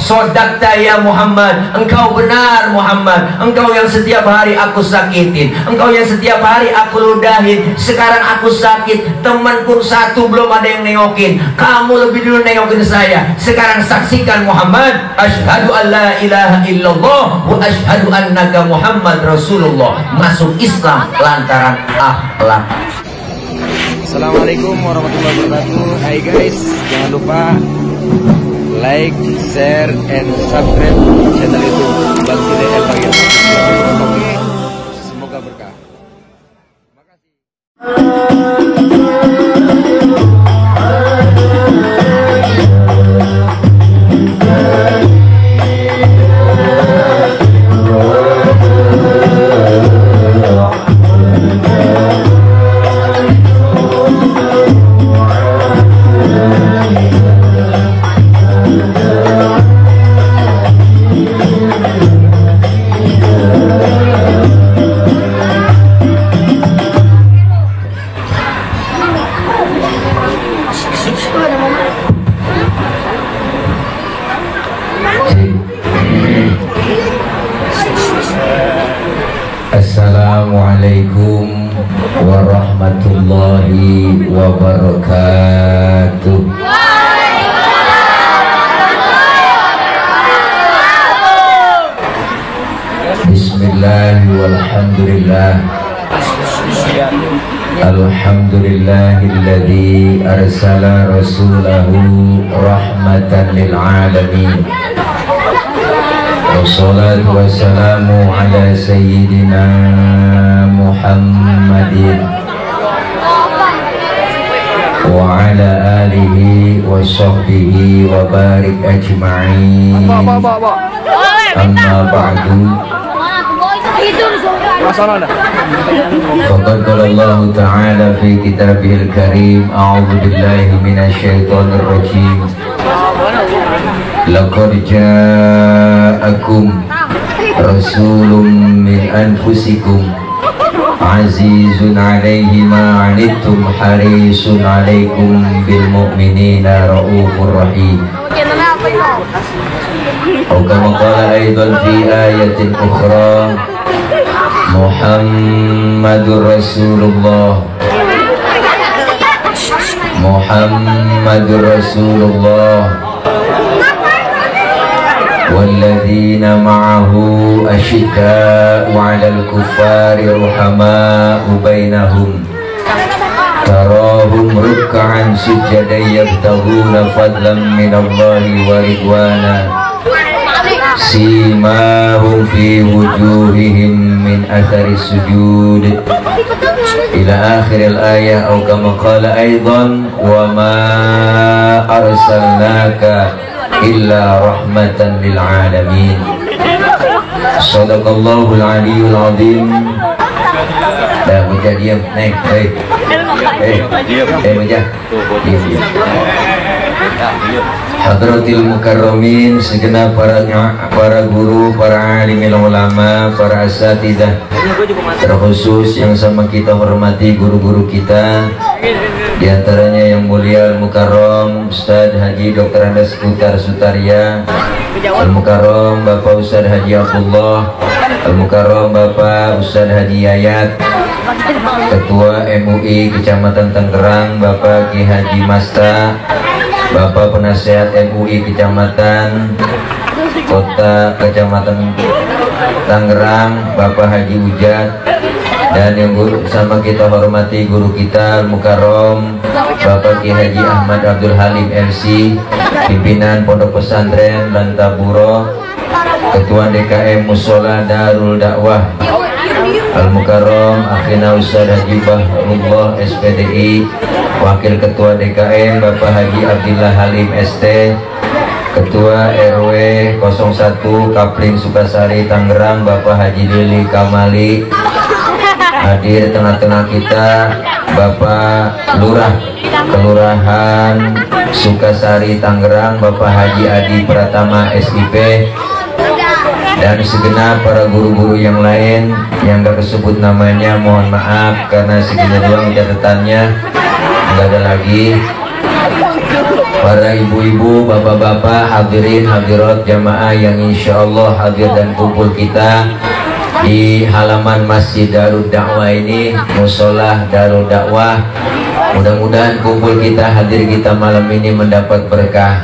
Sodakta ya Muhammad, engkau benar Muhammad, engkau yang setiap hari aku sakitin, engkau yang setiap hari aku ludahin. Sekarang aku sakit, teman pun satu belum ada yang nengokin, kamu lebih dulu nengokin saya. Sekarang saksikan Muhammad, asyhadu an la ilaha illallah wa asyhadu annaka Muhammad Rasulullah. Masuk Islam lantaran akhlak. Assalamualaikum warahmatullahi wabarakatuh. Hai guys, jangan lupa like, share, and subscribe channel YouTube Bang Hidayat Bagel. Oke, semoga berkah. Terima kasih. Assalamualaikum warahmatullahi wabarakatuh. Bismillah walhamdulillah. Alhamdulillahilladzi arsala rasulahu rahmatan lil alamin. Wassalatu wassalamu ala sayyidina Muhammadin wa ala alihi wa sahbihi wa barik ajma'in. Amma ba'du. Faqad qala Allah ta'ala fi kitabihil karim, a'udzu billahi minasy syaithanir rajim. Laqad ja'akum rasulun min anfusikum azizun 'alaihi ma 'anittum harisun 'alaikum bil mu'minina raufur rahim. Atau kama qala aidan fi ayatin ukhra, Muhammadur Rasulullah, Muhammadur Rasulullah walladzina ma'ahu asyidda'u 'alal kuffari ruhama'u bainahum tarahum ruk'an sujjadan yabtaghuna fadlan minallahi wa ridwana simahum fi wujuhihim min athari sujud ila akhiril ayah. Atau kama qala aidan wa ma arsalnaka illa rahmatan lil alamin. Shadaqallahul aliyul azim. Dah bujah diam, naik, bujah diam. Hadratil mukarramin, segenap para guru, para alimil ulama, para asatidah, terkhusus yang sama kita hormati guru-guru kita, di antaranya yang mulia Al-Mukarram Ustadz Haji Dr. Andes Putar Sutaria, Al-Mukarram Bapak Ustadz Haji Abdullah, Al-Mukarram Bapak Ustadz Haji Yayat, Ketua MUI Kecamatan Tangerang Bapak Ki Haji Masta, Bapak Penasehat MUI Kecamatan Kota Kecamatan Tangerang Bapak Haji Ujat, dan yang sama kita hormati guru kita Al-Mukarram Bapak Ki Haji Ahmad Abdul Halim MC, pimpinan Pondok Pesantren Lantaburo, Ketua DKM Musola Darul Dakwah Al-Mukarram Akhina Ustadz Haji Bahrullah SPDI, Wakil Ketua DKM Bapak Haji Abdillah Halim ST, Ketua RW 01 Kapling Sukasari Tangerang Bapak Haji Lili Kamali. Hadir tengah-tengah kita Bapak Lurah Kelurahan Sukasari Tangerang Bapak Haji Adi Pratama SIP, dan segenap para guru-guru yang lain yang gak kesebut namanya, mohon maaf karena segini doang catatannya, nggak ada lagi. para ibu-ibu, bapak-bapak, hadirin hadirat jamaah yang insya Allah hadir dan kumpul kita di halaman Masjid Darul Dakwah ini, musola Darul Dakwah. Mudah-mudahan kumpul kita, hadir kita malam ini mendapat berkah.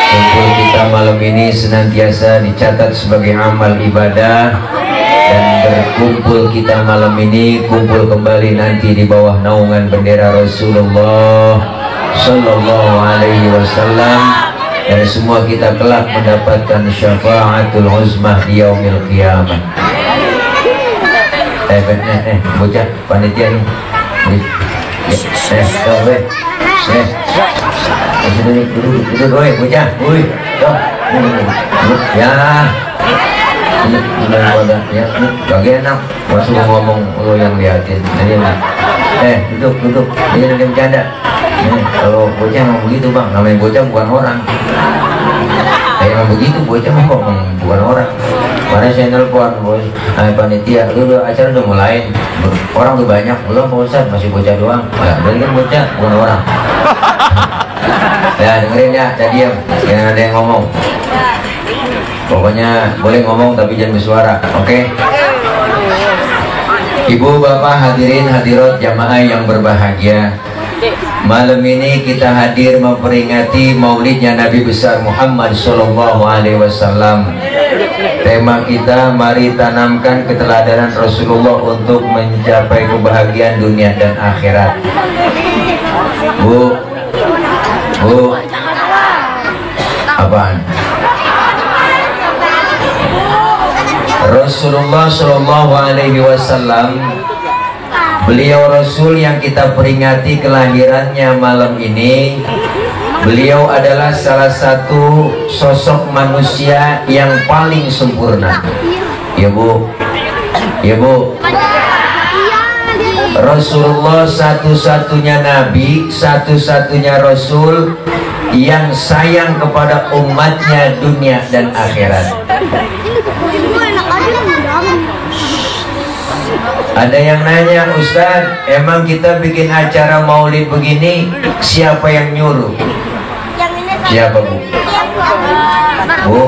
Kumpul kita malam ini senantiasa dicatat sebagai amal ibadah, dan berkumpul kita malam ini kumpul kembali nanti di bawah naungan bendera Rasulullah Sallallahu Alaihi Wasallam, dan semua kita kelak mendapatkan syafaatul uzmah di yaumil qiyamah. Bocah panitia nih. Duduk, bocah. Ya, bagian enak. Masuk ngomong lo yang liatin. Duduk. Ini ada bercanda. Kalau bocah mau begitu bang, namanya bocah bukan orang. Kayak begitu bocah mau bukan orang. Karena saya nelpon bos, panitia, acara udah mulai, orang tuh banyak, belum Pak Ustadz, masih bocah doang. Jadi kan bocah bukan orang. Ya dengerin ya, diam, jangan ada yang ngomong. Pokoknya boleh ngomong tapi jangan bersuara, oke? Ibu, bapak, hadirin hadirat jamaah yang berbahagia, malam ini kita hadir memperingati maulidnya Nabi besar Muhammad Sallallahu Alaihi Wasallam. Tema kita, mari tanamkan keteladanan Rasulullah untuk mencapai kebahagiaan dunia dan akhirat. Bu, apaan? Rasulullah Sallallahu Alaihi Wasallam, beliau Rasul yang kita peringati kelahirannya malam ini. Beliau adalah salah satu sosok manusia yang paling sempurna. Ya bu, Rasulullah satu-satunya Nabi, satu-satunya Rasul yang sayang kepada umatnya dunia dan akhirat. Ada yang nanya, Ustadz, emang kita bikin acara maulid begini, siapa yang nyuruh? Siapa bu? Bu?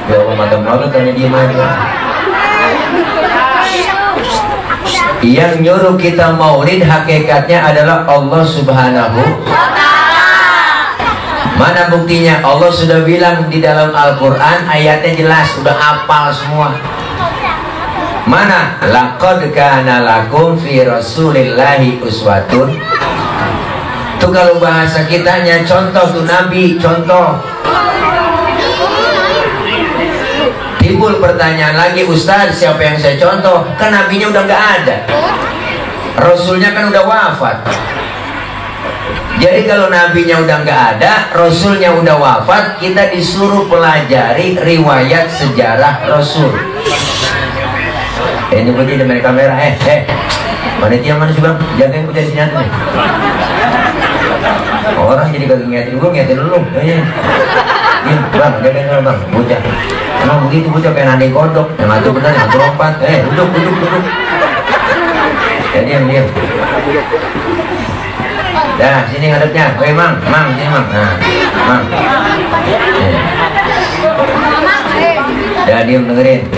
Ya Allah, mata-mata tanya diem aja. Yang nyuruh kita maulid hakikatnya adalah Allah Subhanahu. Mana buktinya? Allah sudah bilang di dalam Al-Quran, ayatnya jelas, sudah hafal semua. Mana? Laqad kana lakum fi rasulillahi uswatun. Tuh kalau bahasa kitanya contoh tuh Nabi, contoh. Timbul pertanyaan lagi, Ustadz siapa yang saya contoh? Kan Nabinya udah nggak ada, Rasulnya kan udah wafat. Jadi kalau Nabinya udah nggak ada, Rasulnya udah wafat, kita disuruh pelajari riwayat sejarah Rasul. Ini begini dari kamera, panitia mana sih bang? Jagain gue dari sini aja nih. Orang jadi kagak ngeliatin gue, ngeliatin lu. Bang, jagain gue bang, bocah. Emang begitu bocah kayak nanding kodok, yang satu benar, yang satu lompat. Duduk. Ya diam. Dah, sini ngadepnya. Mang, sini mang. Nah, mang. Dah diam dengerin.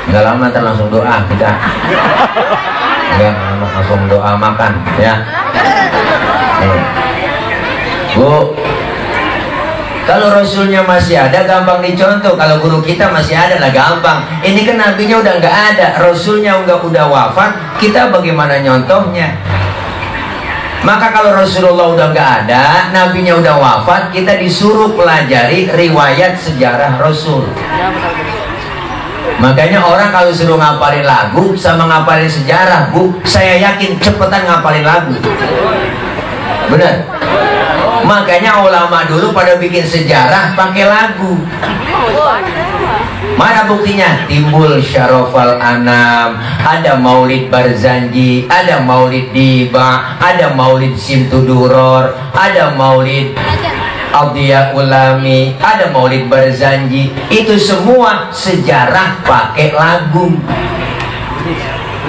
Nggak lama ntar langsung doa kita. Enggak langsung doa makan ya. Bu, kalau Rasulnya masih ada gampang dicontoh. Kalau guru kita masih ada lah gampang. Ini kan Nabinya udah nggak ada, Rasulnya udah wafat, kita bagaimana nyontohnya? Maka kalau Rasulullah udah nggak ada, Nabinya udah wafat, kita disuruh pelajari riwayat sejarah Rasul. Makanya orang kalau suruh ngapalin lagu sama ngapalin sejarah, bu, saya yakin cepetan ngapalin lagu. Benar. Makanya ulama dulu pada bikin sejarah pakai lagu. Mana buktinya? Timbul Syarofal Anam, ada Maulid Barzanji, ada Maulid Diba, ada Maulid Simtuduror, ada Maulid Abdiya Ulami, ada Maulid Barzanji. Itu semua sejarah pakai lagu.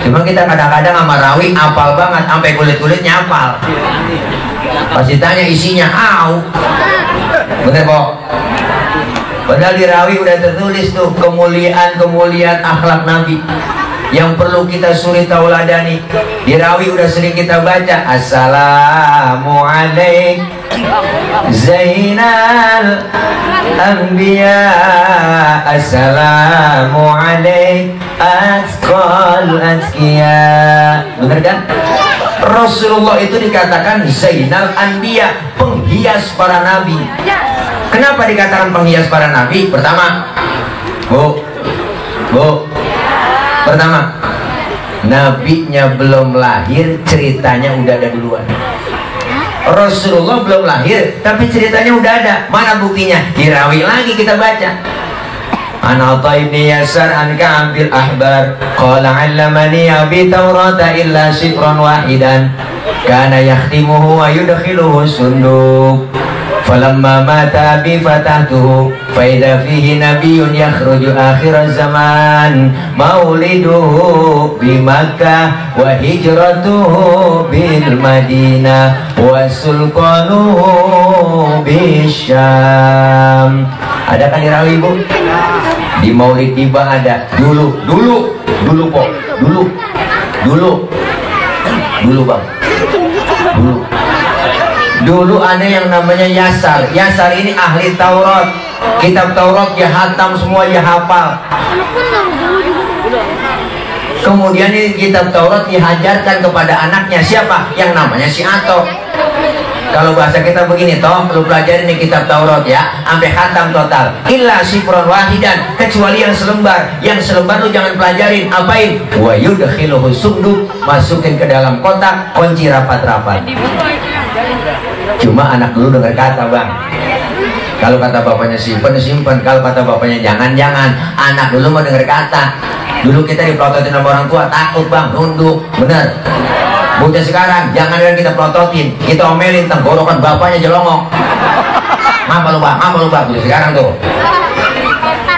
Cuma kita kadang-kadang sama Rawi apal banget, sampai kulit-kulitnya apal. Pasti tanya isinya, bener kok. Padahal di rawi udah tertulis tuh kemuliaan akhlak Nabi yang perlu kita suri tauladani. Di rawi udah sering kita baca, assalamu alaik Zainal Anbiya, assalamu alaik Atqal Atqiya. Bener kan? Rasulullah itu dikatakan Zainal Anbiya, penghias para nabi. Kenapa dikatakan penghias para nabi? Pertama, pertama, nabinya belum lahir, ceritanya udah ada duluan. Rasulullah belum lahir, tapi ceritanya udah ada. Mana buktinya? Dirawi lagi kita baca. An Atha ibn Yasar an Ka'ab bil Ahbar qala 'allamani abi Taurata illa shifran wahidan kana yakhtimuhu wa yudkhiluhu sunduk. Falamma mata abi fatahtuhu fa idza fihi nabiyyun yakhruju akhir zaman mauliduhu bi Makkah wa hijratuhu bil Madinah wa sulqanuhu bi Syam. Ada kan dirawi, Bu? Di Maulid Tiba ada. Dulu Bang. Dulu ada yang namanya Yasar. Yasar ini ahli Taurat. Kitab Taurat dia hatam semua, dia hafal. Kemudian ini kitab Taurat dihajarkan kepada anaknya. Siapa? Yang namanya si Ato. Kalau bahasa kita begini, toh lu pelajarin nih kitab Taurat ya, sampai khatam total. Illa sifron wahidan, kecuali yang selembar. Yang selembar lu jangan pelajarin, apain? Wa yudkhiluhu sunduk, masukin ke dalam kotak, kunci rapat-rapat. Cuma anak dulu dengar kata, Bang. Kalau kata bapaknya simpen. Kalau kata bapaknya jangan. Anak dulu mau dengar kata. Dulu kita diprototin sama orang tua, takut, Bang, nunduk. Bener. Bocah sekarang, jangan kita prototin, kita omelin, tenggorokan bapaknya jelongok. Ngapa lu Bang? Bocah sekarang tuh.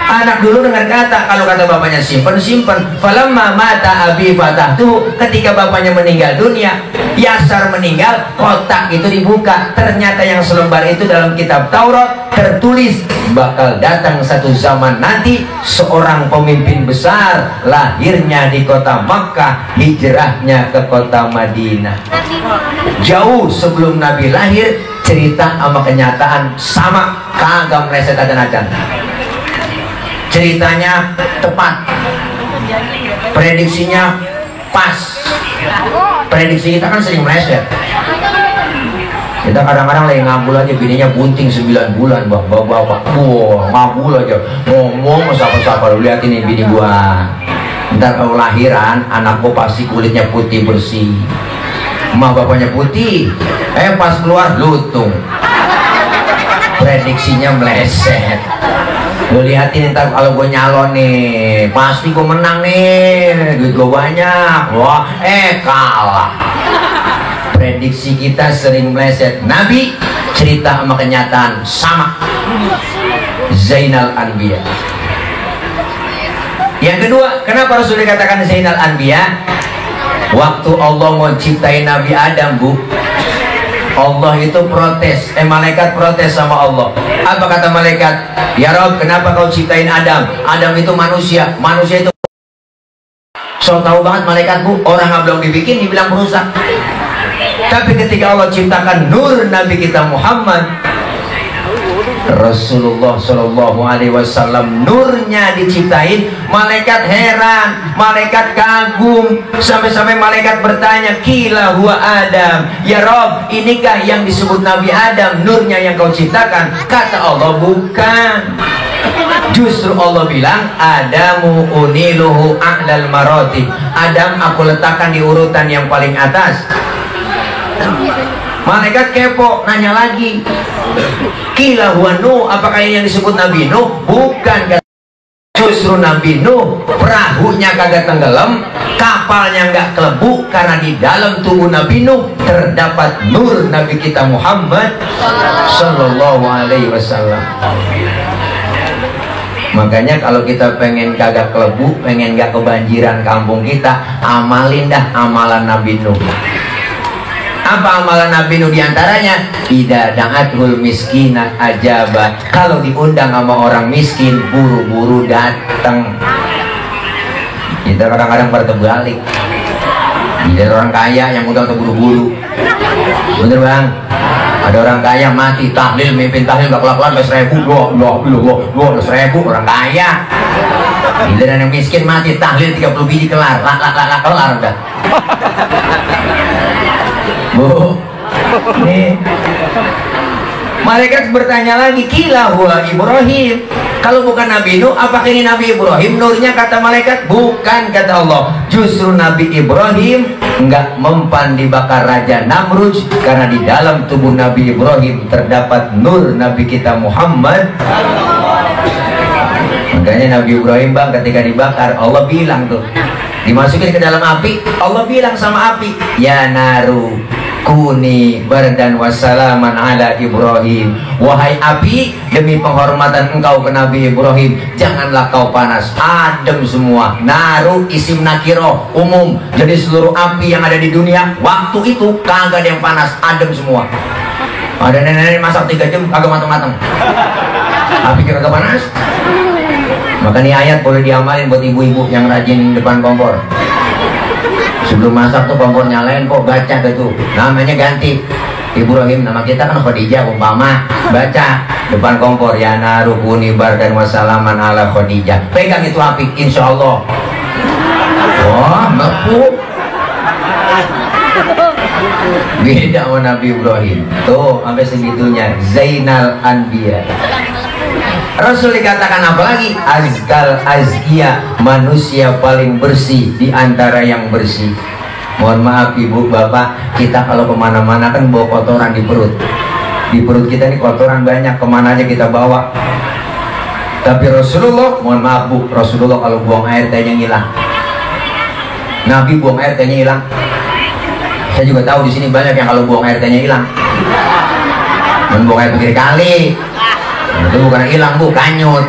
Anak dulu dengar kata, kalau kata bapaknya simpen. Falamma mata abi fatahtu, ketika bapaknya meninggal dunia, Yasar meninggal, kotak itu dibuka. Ternyata yang selembar itu dalam kitab Taurat tertulis bakal datang satu zaman nanti seorang pemimpin besar, lahirnya di kota Makkah, hijrahnya ke kota Madinah. Jauh sebelum Nabi lahir, cerita sama kenyataan sama, kagak meleset acan-acan. Ceritanya tepat, prediksinya pas. Prediksi kita kan sering meleset. Kita kadang-kadang lagi ngabul aja, bininya bunting 9 bulan, bapak ngabul aja, ngomong siapa-siapa, lu lihat ini bini gua, ntar kalau lahiran anak gua pasti kulitnya putih bersih, emak bapaknya putih, pas keluar lutung. Prediksinya meleset. Lu lihatin ntar kalau gue nyalon nih, pasti gue menang nih, duit gue banyak. Wah, kalah. Prediksi kita sering meleset. Nabi cerita sama kenyataan sama. Zainal Anbiya. Yang kedua, kenapa Rasul dikatakan Zainal Anbiya? Waktu Allah mau ciptain Nabi Adam, Bu, Allah itu protes, malaikat protes sama Allah. Apa kata malaikat? Ya Rob, kenapa kau ciptain Adam? Adam itu manusia itu. So tahu banget malaikat, Bu, orang belum dibikin dibilang merusak. Tapi ketika Allah ciptakan nur Nabi kita Muhammad Rasulullah Shallallahu Alaihi Wasallam, nurnya diciptain, malaikat heran, malaikat kagum, sampai-sampai malaikat bertanya, kila huwa Adam, ya Rob, inikah yang disebut Nabi Adam, nurnya yang kau ciptakan? Kata Allah, bukan. Justru Allah bilang, Adamu uniluhu a'lal marotib, Adam aku letakkan di urutan yang paling atas. Malaikat kepo, nanya lagi, kila huwa Nuh, apakah yang disebut Nabi Nuh? Bukan. Justru Nabi Nuh perahunya kagak tenggelam, kapalnya nggak kelebu, karena di dalam tubuh Nabi Nuh terdapat nur Nabi kita Muhammad Sallallahu Alaihi Wasallam. Makanya kalau kita pengen kagak kelebu, pengen nggak kebanjiran kampung kita, amalin dah amalan Nabi Nuh. Apa amalan Nabi nu diantaranya? Ida da'atul miskina ajaba. Kalau diundang sama orang miskin, buru-buru datang. Kita kadang-kadang pada terbalik. Ada orang kaya yang undang buru-buru. Bener bang? Ada orang kaya mati tahlil, mimpin tahlil gak kelar-kelar 100.000. Loh 100.000 orang kaya. Giliran yang miskin mati tahlil 30 biji kelar, kelar udah. Bu, nih. Malaikat bertanya lagi, kila huwa Ibrahim. Kalau bukan Nabi Nuh, apakah ini Nabi Ibrahim? Nurnya kata malaikat, bukan, kata Allah. Justru Nabi Ibrahim enggak mempan dibakar Raja Namrud, karena di dalam tubuh Nabi Ibrahim terdapat nur Nabi kita Muhammad. Makanya Nabi Ibrahim bang, ketika dibakar, Allah bilang tuh, dimasukin ke dalam api, Allah bilang sama api, ya naru kuni bardan wassalaman ala Ibrahim. Wahai api, demi penghormatan engkau ke Nabi Ibrahim, janganlah kau panas, adem semua. Naru isim nakiro umum, jadi seluruh api yang ada di dunia waktu itu kagak ada yang panas, adem semua. Ada nenek-nenek masak 3 jam kagak matang-matang, api kira kagak panas. Maka ini ayat boleh diamalin buat ibu-ibu yang rajin depan kompor. Sebelum masak tuh kompor nyalain, kok baca tuh, namanya ganti Ibrahim, nama kita kan Khadijah umpama, baca depan kompor, ya narukuni bardan wassalaman ala Khadijah. Pegang itu api, insya Allah. Wah, melepuh. Beda sama Nabi Ibrahim. Tuh, sampai segitunya. Zainal Anbiya. Rasul dikatakan apa lagi? Azkal azkiya, manusia paling bersih di antara yang bersih. Mohon maaf ibu bapak, kita kalau kemana-mana kan bawa kotoran di perut. Di perut kita ini kotoran banyak, kemana aja kita bawa. Tapi Rasulullah, mohon maaf bu, Rasulullah kalau buang air tehnya hilang. Nabi buang air tehnya hilang. Saya juga tahu di sini banyak yang kalau buang air tehnya hilang. Buang air pinggir kali. Itu bukan hilang bu, kanyut.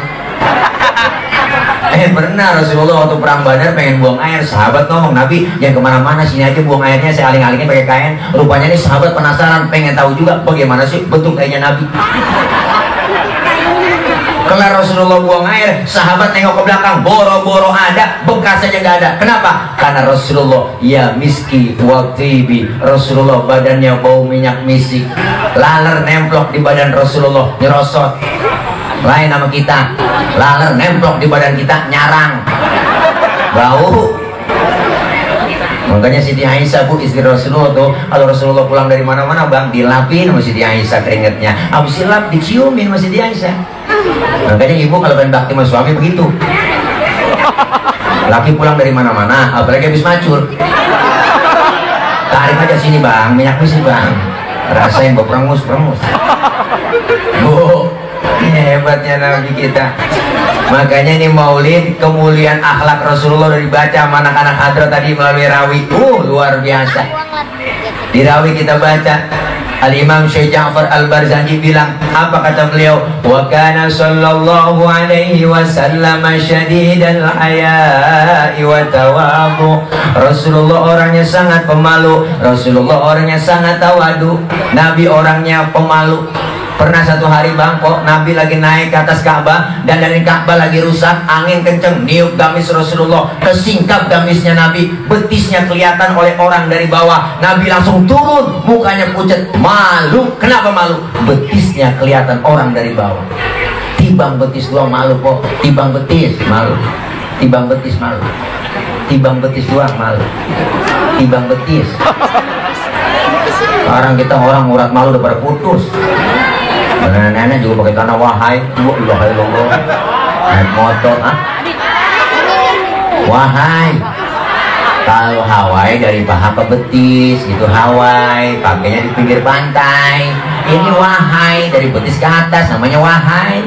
Benar, Rasulullah waktu perang Badar pengen buang air, sahabat ngomong, Nabi jangan kemana-mana, sini aja buang airnya, saya aling-alingin pakai kain. Rupanya nih sahabat penasaran, pengen tahu juga bagaimana sih bentuk kainnya Nabi. Kelar Rasulullah buang air, sahabat nengok ke belakang, boro-boro ada, bekas aja nggak ada. Kenapa? Karena Rasulullah ya miski wa tibi, Rasulullah badannya bau minyak misik, laler nemplok di badan Rasulullah nyerosot. Lain nama kita, laler nemplok di badan kita nyarang, bau. Makanya Siti Aisyah bu, istri Rasulullah tuh, kalau Rasulullah pulang dari mana-mana bang, dilapin sama Siti Aisyah keringetnya, habis dilap diciumin sama Siti Aisyah. Makanya ibu kalau pengen bakti sama suami begitu. Laki pulang dari mana-mana, apalagi habis macur, tarik aja sini bang, minyak misik bang, rasain bau perengus-perengus. Bu, ini hebatnya Nabi kita. Makanya ini maulid, kemuliaan akhlak Rasulullah dari baca sama anak-anak hadrat tadi melalui rawi. Luar biasa. Di rawi kita baca, Al-Imam Syekh Ja'far Al-Barzanji bilang, apa kata beliau? Wa kana sallallahu alaihi wasallam syadidal haya'i wa tawadhu. Rasulullah orangnya sangat pemalu, Rasulullah orangnya sangat tawadu. Nabi orangnya pemalu. Pernah satu hari bangkok, Nabi lagi naik ke atas Ka'bah, dan dari Ka'bah lagi rusak, angin kenceng, niup gamis Rasulullah, kesingkap gamisnya Nabi, betisnya kelihatan oleh orang dari bawah. Nabi langsung turun, mukanya pucat, malu. Kenapa malu? Betisnya kelihatan orang dari bawah. Tibang betis doang malu kok, tibang betis malu, tibang betis malu, tibang betis doang malu, tibang betis. Sekarang kita orang urat malu udah pada putus. Nenek-nenek juga pakai tanah wahai, wahai logo, naik motor, wahai. Kalau Hawaii dari paha ke betis, itu Hawaii, pakainya di pinggir pantai. Ini wahai, dari betis ke atas, namanya wahai.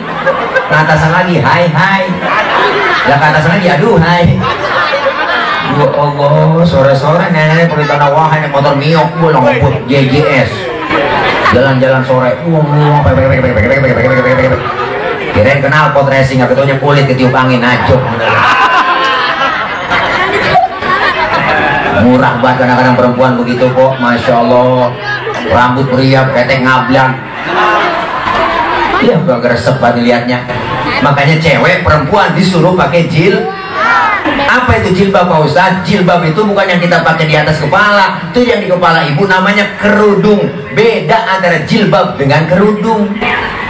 Ke atasan lagi, hai hai. Lah ke atasan lagi, aduh hai. Ya Allah, sore-sore nenek pakai tanah wahai, naik motor miok, pulang ngebut JJS. Jalan-jalan sore, kirain kenal pot racing, nggak ketuanya kulit ketiup angin, najok. Murah banget kadang-kadang perempuan begitu kok, masya Allah. rambut beriap, ketek ngablang. Ya gak gresep banget liatnya. Makanya cewek perempuan disuruh pakai apa itu jilbab Pak Ustaz? Jilbab itu bukan yang kita pakai di atas kepala, itu yang di kepala ibu namanya kerudung. Beda antara jilbab dengan kerudung.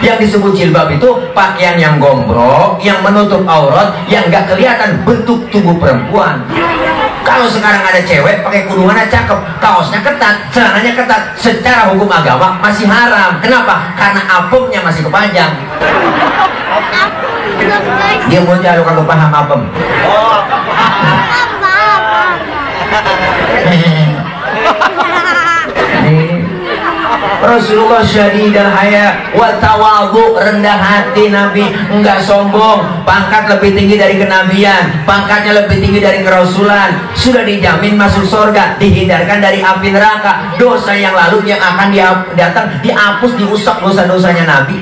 Yang disebut jilbab itu pakaian yang gombrong, yang menutup aurat, yang gak kelihatan bentuk tubuh perempuan. Kalau sekarang ada cewek pakai kurungannya cakep, kaosnya ketat, celananya ketat, secara hukum agama masih haram. Kenapa? Karena apemnya masih kepanjang. Dia mau jalan kalau paham apem. Rasulullah syadidal haya wa tawadhu, rendah hati Nabi, enggak sombong, pangkat lebih tinggi dari kenabian, pangkatnya lebih tinggi dari kerasulan, sudah dijamin masuk surga, dihindarkan dari api neraka, dosa yang lalu yang akan datang dihapus, diusap dosa-dosanya Nabi.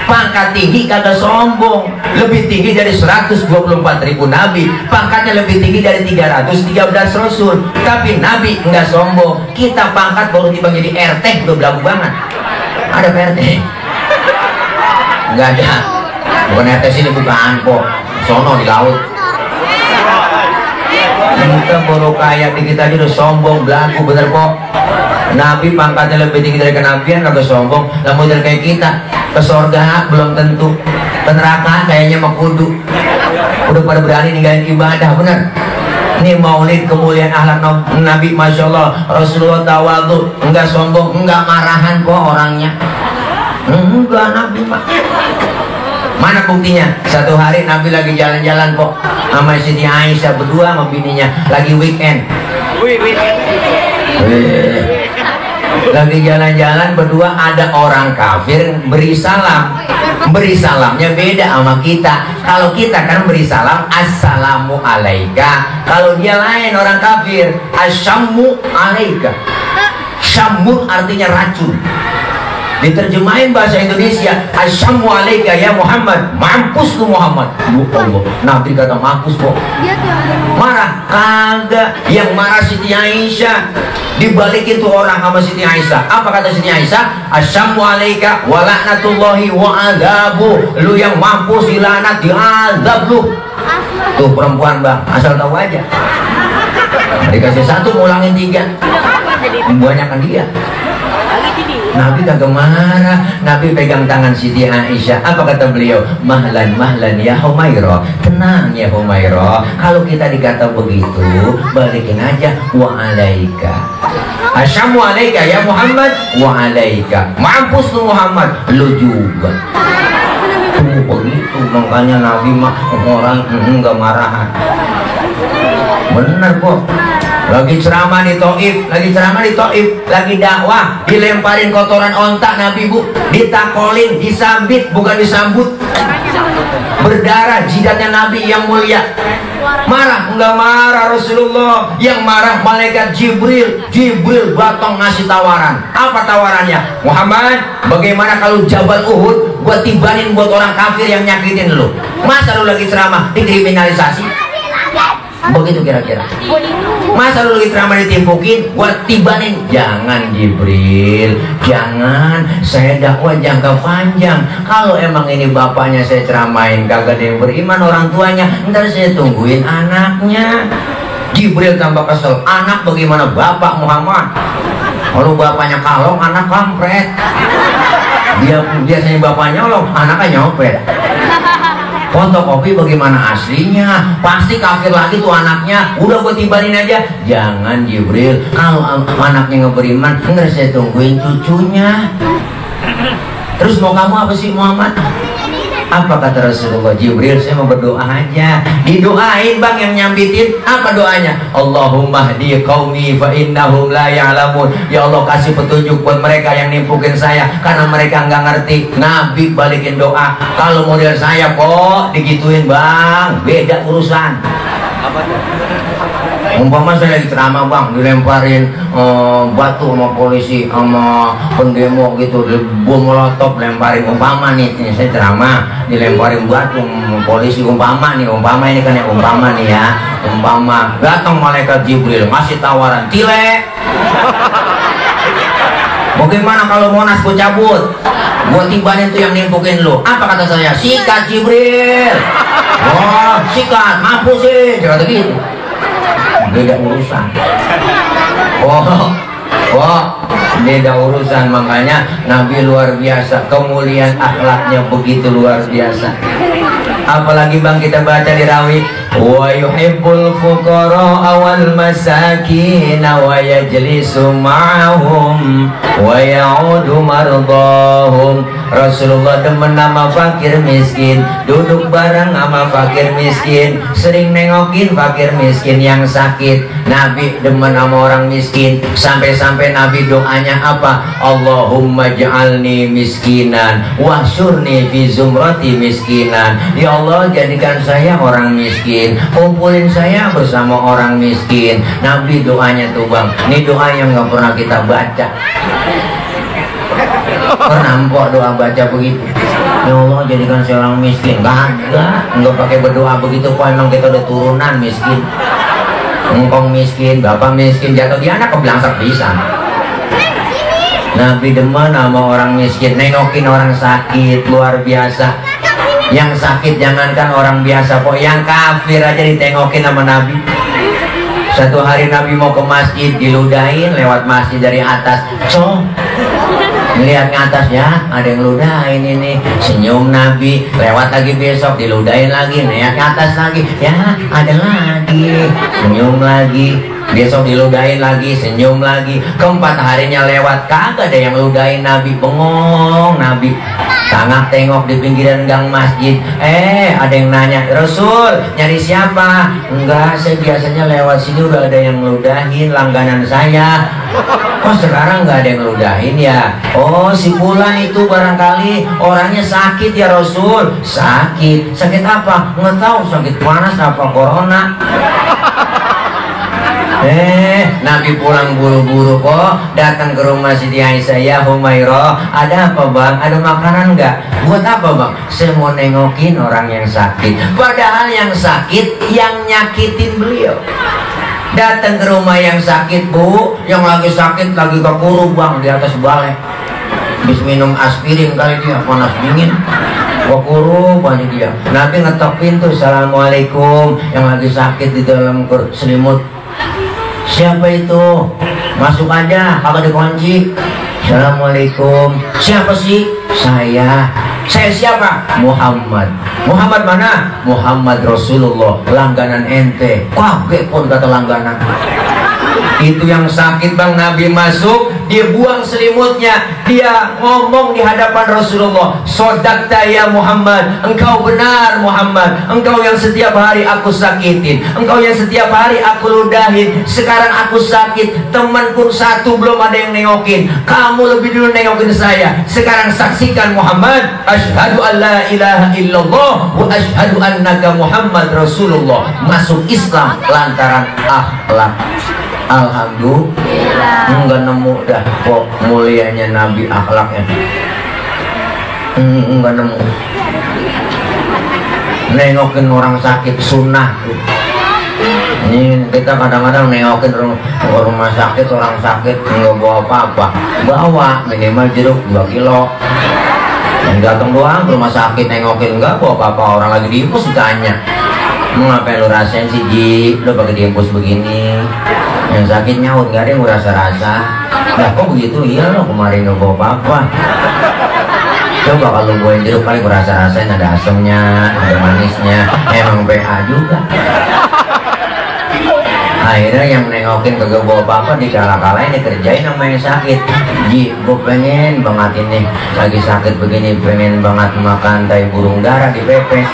Pangkat tinggi kagak sombong, lebih tinggi dari 124.000 Nabi, pangkatnya lebih tinggi dari 313 Rasul, tapi Nabi enggak sombong. Kita pangkat baru dibagi di RT udah belagu banget. Ada PRT? Enggak ada. Bukan RT sini, bukan kok. Sono di laut. Kita baru kaya dikit aja udah sombong, belagu bener kok. Nabi pangkatnya lebih tinggi dari kenabian kagak sombong. Lah model kayak kita ke surga belum tentu, ke neraka kayaknya mah kudu. Udah pada berani ninggalin ibadah, bener. Ini maulid kemuliaan akhlak Nabi, Masya Allah. Rasulullah tawadhu, enggak sombong, enggak marahan kok orangnya. Enggak, Nabi mah. Mana buktinya? Satu hari Nabi lagi jalan-jalan kok sama Siti Aisyah berdua sama bininya, lagi weekend. Lagi jalan-jalan berdua, ada orang kafir beri salam. Beri salamnya beda sama kita. Kalau kita kan beri salam assalamu alaika, kalau dia lain orang kafir asyamu alaika. Syamun artinya racun. Diterjemahin bahasa Indonesia asyamu alaika ya Muhammad, mampus lu Muhammad. Allah, Nabi kata mampus kok. Marah kagak, yang marah Siti Aisyah. Dibalikin tuh orang sama Siti Aisyah. Apa kata Siti Aisyah? Asyamu alaika wa la'natullahi wa azabu, lu yang mampus dilaknat, diazab lu. Tuh perempuan bang, asal tahu aja. Dikasih satu ngulangin 3, membanyakan dia. Nabi kagak marah. Nabi pegang tangan Siti Aisyah. Apa kata beliau? Mahlan mahlan ya Humairah, tenang ya Humairah. Kalau kita dikata begitu, balikin aja wa alaika. Asyamu alaika ya Muhammad wa alaika, mampus lu Muhammad, lu juga. Tuh begitu, makanya Nabi mah orang enggak marahan. Bener kok. Lagi ceramah di Taif, lagi dakwah, dilemparin kotoran ontak Nabi bu, ditakolin, disambit, bukan disambut, berdarah jidatnya Nabi yang mulia. Marah? Enggak marah Rasulullah. Yang marah malaikat Jibril. Jibril batong ngasih tawaran. Apa tawarannya? Muhammad, bagaimana kalau Jabal Uhud buat tibanin buat orang kafir yang nyakitin lu? Masa lu lagi ceramah dikriminalisasi? Begitu kira-kira. Masa lu lagi ceramah ditimpukin buat tibanin? Jangan Jibril, jangan. Saya dakwah jangka panjang. Kalau emang ini bapaknya saya ceramain kagak ada yang beriman orang tuanya, ntar saya tungguin anaknya. Jibril tambah kesel. Anak bagaimana bapak Muhammad? Kalau bapaknya kalong, anak kampret. Dia biasanya bapaknya nyolong, anaknya nyopet. Fotokopi bagaimana aslinya? Pasti kafir lagi tuh anaknya. Udah gue tibanin aja. Jangan Jibril, kalau anaknya nggak beriman, ntar saya tungguin cucunya. Terus mau kamu apa sih Muhammad? Apa kata Rasulullah? Jibril, saya mau berdoa aja. Didoain bang yang nyambitin. Apa doanya? Allahumma hdi qaumi fa innahum la ya'lamun. Ya Allah, kasih petunjuk buat mereka yang nimpukin saya, karena mereka nggak ngerti. Nabi balikin doa. Kalau model saya kok digituin bang, beda urusan. Umpama saya lagi ceramah bang, dilemparin batu sama polisi sama pendemo gitu, bom molotov lemparin. Umpama nih saya ceramah dilemparin batu sama polisi, umpama ini kan ya, umpama nih ya, umpama datang malaikat Jibril ngasih tawaran, tile Bagaimana kalau Monas gue cabut? Gue tibanin tuh yang nimpukin lu. Apa kata saya? Sikat Jibril. Oh, sikat, mampus sih. Kata gitu. Beda urusan. Beda urusan. Makanya Nabi luar biasa, kemuliaan akhlaknya begitu luar biasa. Apalagi bang kita baca di rawi, wa yuhibbul fuqara wal masakin wa yajlisu ma'ahum wa ya'udu mardahum. Rasulullah demen nama fakir miskin, duduk bareng sama fakir miskin, sering nengokin fakir miskin yang sakit. Nabi demen sama orang miskin, sampai-sampai Nabi doanya apa? Allahumma ja'alni miskinan wahsyurni fi zumrati miskinan. Ya Allah, jadikan saya orang miskin, kumpulin saya bersama orang miskin. Nabi doanya tuh bang, ini doa yang gak pernah kita baca. Pernah empok doa baca begitu? Ya Allah, jadikan saya orang miskin. Enggak pakai berdoa begitu kok. Emang kita udah turunan miskin. Engkong miskin, bapak miskin, jatuh di anak kebelangsang bisa. Nabi demen sama orang miskin, nengokin orang sakit, luar biasa. Yang sakit jangankan orang biasa kok, yang kafir aja ditengokin sama Nabi. Satu hari Nabi mau ke masjid, diludahin lewat masjid dari atas. Melihat ke atas, ya ada yang ludahin ini. Senyum Nabi. Lewat lagi besok, diludahin lagi. Lihat ke atas lagi, ya ada lagi. Senyum lagi. Besok diludahin lagi, senyum lagi. Keempat harinya lewat, kagak ada yang ludahin Nabi. Bengong Nabi. Tangak tengok di pinggiran gang masjid. Ada yang nanya, Rasul nyari siapa? Enggak, saya biasanya lewat sini udah ada yang ludahin, langganan saya. Oh sekarang nggak ada yang ludahin ya? Oh si Fulan itu barangkali orangnya sakit ya Rasul. Sakit apa? Nggak tahu, sakit panas apa corona. Nabi pulang buru-buru kok, datang ke rumah Siti Aisyah. Ya Humairah, ada apa bang? Ada makanan nggak? Buat apa bang? Saya mau nengokin orang yang sakit. Padahal yang sakit yang nyakitin beliau. Datang ke rumah yang sakit, bu, yang lagi sakit lagi kekurung bang di atas balai. Habis minum aspirin kali dia, panas dingin. Kekurung banyak dia. Nabi ngetok pintu, Assalamualaikum. Yang lagi sakit di dalam selimut. Siapa itu? Masuk aja, kagak dikunci. Assalamualaikum. Siapa sih? Saya siapa? Muhammad. Muhammad mana? Muhammad Rasulullah, langganan ente. Kaget pun kata langganan. Itu yang sakit bang. Nabi masuk, dia buang selimutnya, dia ngomong di hadapan Rasulullah, sodakta ya Muhammad, engkau benar Muhammad, engkau yang setiap hari aku sakitin, engkau yang setiap hari aku ludahin. Sekarang aku sakit, teman pun satu belum ada yang nengokin, kamu lebih dulu nengokin saya. Sekarang saksikan Muhammad, asyhadu an la ilaha illallah wa asyhadu annaka Muhammad Rasulullah. Masuk Islam lantaran akhlak. Alhamdulillah. Enggak nemu dah kok mulianya Nabi akhlaknya. Enggak nemu. Nengokin orang sakit sunnah. Ini kita kadang-kadang nengokin rumah sakit, orang sakit nggak bawa apa-apa. Bawa minimal jeruk 2 kilo. Yang datang doang ke rumah sakit nengokin nggak bawa apa-apa. Orang lagi diimpus ditanya, ngapain lu rasain sih Ji? Lu pakai diimpus begini. Yang sakit nyaut, nggak ada yang ngerasa-rasa. Nah kok begitu? Iya lo kemarin nggak bawa apa-apa. Coba kalau bawain jeruk kali ngerasa-rasain ada asamnya, ada manisnya. Emang PA juga. Akhirnya yang nengokin kagak bawa apa-apa dikalah-kalahin, dikerjain sama yang sakit. Ji, gue pengen banget ini lagi sakit begini, pengen banget makan tai burung dara di pepes.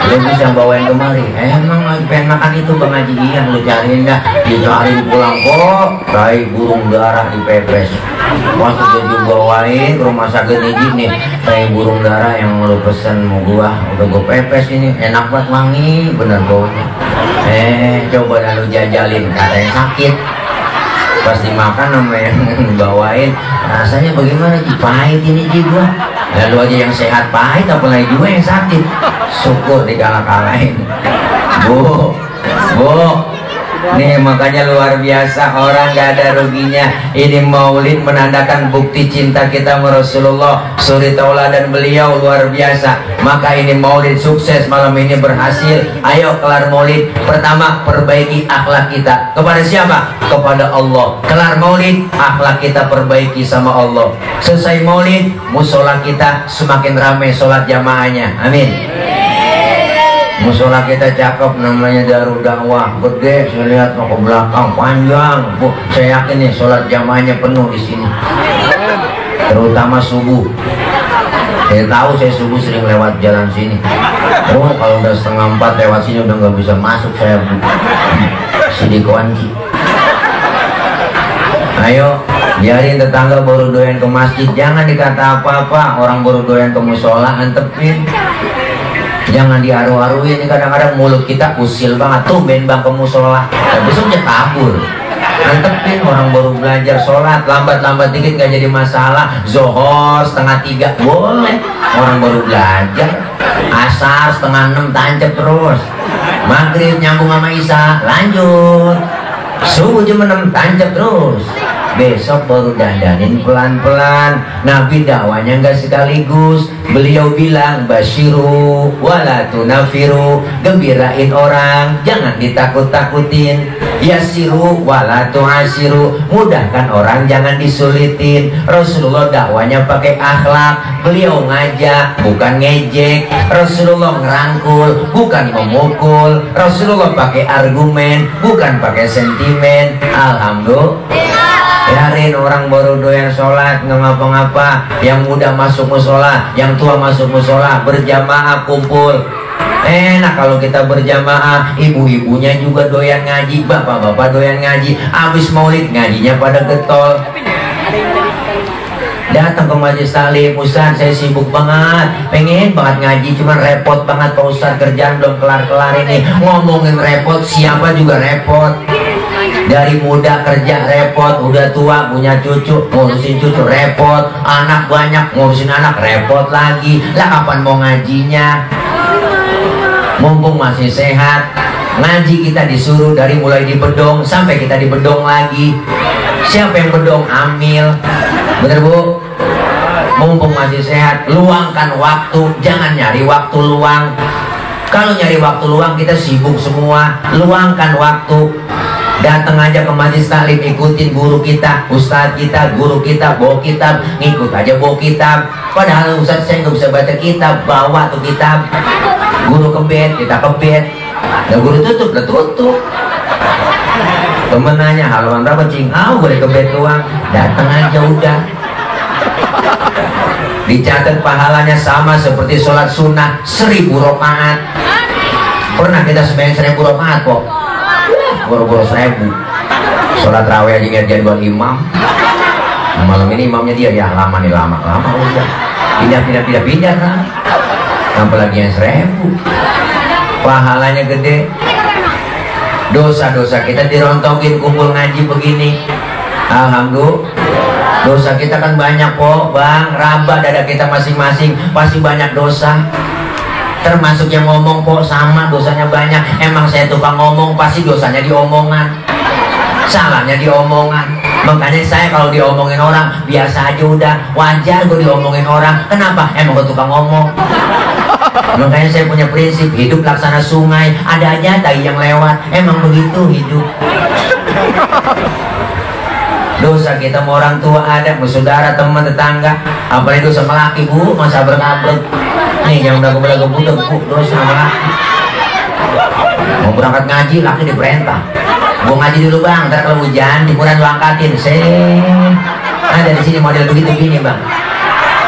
Lu bisa bawain kemari. Emang lagi pengen makan itu Bang Haji? Iya, lu cariin dah. Dicariin pulang kok tai burung darah di pepes. Pas udah bawain ke rumah sakit nih, tai burung darah yang lu pesen mau gua udah gua pepes ini, enak banget, wangi bener baunya. Coba dah lu jajalin, kata yang sakit. Pas dimakan sama yang bawain, rasanya bagaimana Ji? Pahit ini Ji gua. Lalu aja yang sehat pahit, apalagi juga yang sakit. Syukur dikalah-kalahin. Bu, Nih makanya luar biasa, orang gak ada ruginya. Ini maulid menandakan bukti cinta kita sama Rasulullah, suri tauladan beliau luar biasa. Maka ini maulid sukses, malam ini berhasil. Ayo kelar maulid, pertama perbaiki akhlak kita. Kepada siapa? Kepada Allah. Kelar maulid, akhlak kita perbaiki sama Allah. Selesai maulid, musola kita semakin ramai sholat jamaahnya. Amin. Musola kita cakep, namanya Darul Dakwah, gede. Saya lihat ke belakang panjang, Bu. Saya yakin nih sholat jamaahnya penuh di sini, terutama subuh. Saya tahu, saya subuh sering lewat jalan sini. Oh, kalau udah 3:30 lewat sini udah nggak bisa masuk saya, Bu. Sini kunci. Ayo, biarin tetangga baru doyan ke masjid, jangan dikata apa-apa. Orang baru doyan ke musola, antepin. Jangan diaru-aruin. Ini kadang-kadang mulut kita usil banget. Tuh ben bang ke musola, besoknya kabur. Antepin, orang baru belajar sholat, lambat-lambat dikit gak jadi masalah. Zohor 2:30 boleh, orang baru belajar. Asar 5:30 tancap terus. Maghrib nyambung sama Isya, lanjut. Subuh jam 6 tancap terus. Besok baru dandanin pelan-pelan. Nabi dakwanya nggak sekaligus. Beliau bilang basyiru wala tunafiru, gembirain orang, jangan ditakut-takutin. Yasiru wala tu'asiru, mudahkan orang, jangan disulitin. Rasulullah dakwanya pakai akhlak. Beliau ngajak, bukan ngejek. Rasulullah ngerangkul, bukan memukul. Rasulullah pakai argumen, bukan pakai sentimen. Alhamdulillah. Biarin orang baru doyan sholat, nggak ngapa-ngapa. Yang muda masuk musola, yang tua masuk musola, berjamaah kumpul. Enak kalau kita berjamaah. Ibu-ibunya juga doyan ngaji, bapak-bapak doyan ngaji. Abis maulid ngajinya pada getol. Datang ke majelis taklim, Ustaz saya sibuk banget, pengen banget ngaji, cuman repot banget Pak Ustaz, kerjaan belum kelar-kelar ini. Ngomongin repot, siapa juga repot. Dari muda kerja repot, udah tua punya cucu, ngurusin cucu repot, anak banyak ngurusin anak repot lagi. Lah kapan mau ngajinya? Mumpung masih sehat, ngaji kita disuruh dari mulai di bedong sampai kita di bedong lagi. Siapa yang bedong? Amil. Bener Bu? Mumpung masih sehat, luangkan waktu, jangan nyari waktu luang. Kalau nyari waktu luang kita sibuk semua. Luangkan waktu. Datang aja ke majelis taklim, ikutin guru kita, ustadz kita, guru kita, bawa kitab, ngikut aja bawa kitab. Padahal ustadz saya nggak bisa baca kitab, bawa tuh kitab. Guru kebet, kita kebet. Nah guru tutup, udah tutup. Temen nanya halaman berapa cing? Boleh kebet doang. Datang aja udah. Dicatat pahalanya sama seperti sholat sunnah 1000 rakaat. Pernah kita sembahyang 1000 rakaat kok. Boro-boro 1000. Sholat raweh aja ngerjain buat imam. Nah, malam ini imamnya dia ya lama nih, lama udah. Pindah kan. Apalagi yang 1000. Pahalanya gede. Dosa-dosa kita dirontokin kumpul ngaji begini. Alhamdulillah. Dosa kita kan banyak kok bang, raba dada kita masing-masing, pasti banyak dosa. Termasuk yang ngomong kok sama dosanya banyak. Emang saya tukang ngomong, pasti dosanya di omongan, salahnya di omongan. Makanya saya kalau diomongin orang biasa aja udah, wajar gue diomongin orang. Kenapa? Emang gue tukang ngomong. Makanya saya punya prinsip, hidup laksana sungai, ada aja tai yang lewat. Emang begitu hidup. Dosa kita sama orang tua ada, sama saudara, teman, tetangga. Apalagi dosa sama laki Bu, masa abrek-abrek. Nih yang udah kebelah budak Bu, dosa sama laki. Mau berangkat ngaji, laki diperintah. Gua ngaji dulu bang, ntar kalau hujan timuran lu angkatin. Ada di sini model begitu gini bang.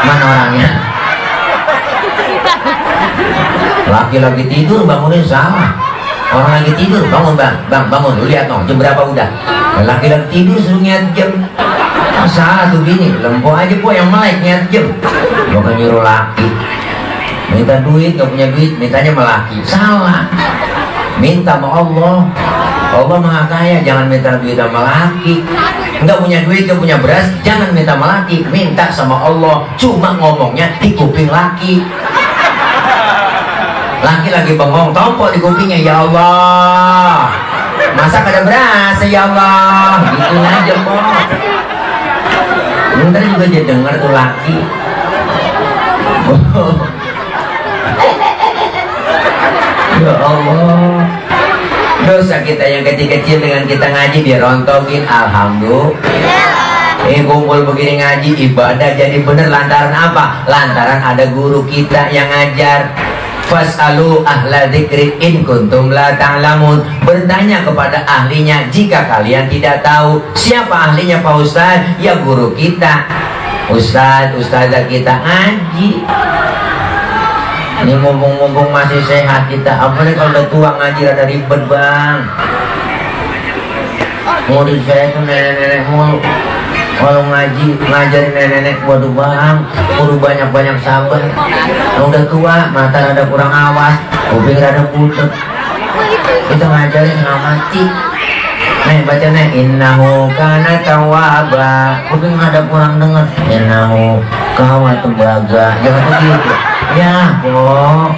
Mana orangnya? Laki lagi tidur bangunin salah. Orang lagi tidur bangun bang, bangun. Lu lihat dong, jam berapa udah? Laki lagi tidur suruh niat jam. Salah tuh gini, lempo aja po yang melek niat jam. Bukan nyuruh laki. Minta duit, gak punya duit, mintanya sama laki. Salah. Minta sama Allah. Allah maha kaya, jangan minta duit sama laki. Nggak punya duit, nggak punya beras, jangan minta sama laki, minta sama Allah. Cuma ngomongnya di kuping laki. Laki lagi bengong, tompok di kupingnya, ya Allah. Masa kada berasa ya Allah, gitu aja kok. Ntar juga dia denger tuh laki. Ya Allah, dosa kita yang kecil-kecil dengan kita ngaji dirontokin, alhamdulillah. Kumpul begini ngaji ibadah jadi bener lantaran apa? Lantaran ada guru kita yang ngajar. Fas'alu ahla dzikri in kuntum la ta'lamun. Bertanya kepada ahlinya jika kalian tidak tahu. Siapa ahlinya Pak Ustaz? Ya guru kita. Ustazah kita ngaji. Ini mumpung masih sehat kita. Apalagi kalau udah tua ngaji rada ribet bang. Murid saya tuh nenek-nenek mulu. Kalau ngajarin nenek-nenek, waduh bang, kudu banyak-banyak sabar. Kalau udah tua, mata rada kurang awas, kuping rada butek. Kita ngajarin nggak mati. Nih baca nih, innahu kana tawwaba. Kuping rada kurang denger. Innahu kawa tembaga. Jangan begitu. Ya kok.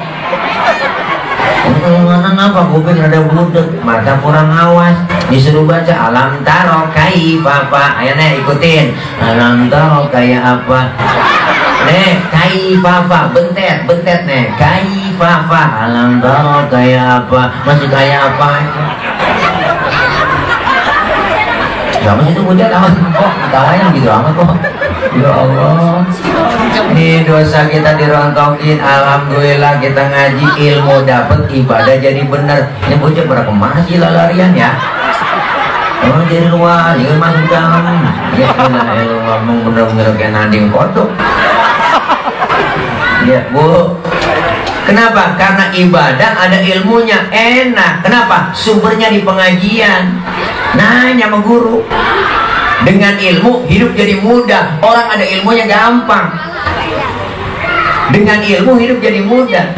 Kenapa kuping rada butek, mata kurang awas. Disuruh baca alam taro kaifa apa, ayo nih ikutin alam taro kayak apa nih kaifa apa, bentet nih kaifa apa, alam taro kayak apa, masih kayak apa sama itu udah amat kok tawain gitu amat kok. Ya Allah, ini dosa kita dirontokin. Alhamdulillah kita ngaji ilmu dapat, ibadah jadi bener. Ini bocah pada kemana sih larian ya? Oh jadi luar, jangan masuk dalam. Ya ngomong bener-bener kayak nanding kodok. Ya bu, kenapa? Karena ibadah ada ilmunya, enak. Kenapa? Sumbernya di pengajian. Nanya sama guru. Dengan ilmu hidup jadi mudah. Orang ada ilmunya gampang. Dengan ilmu hidup jadi mudah.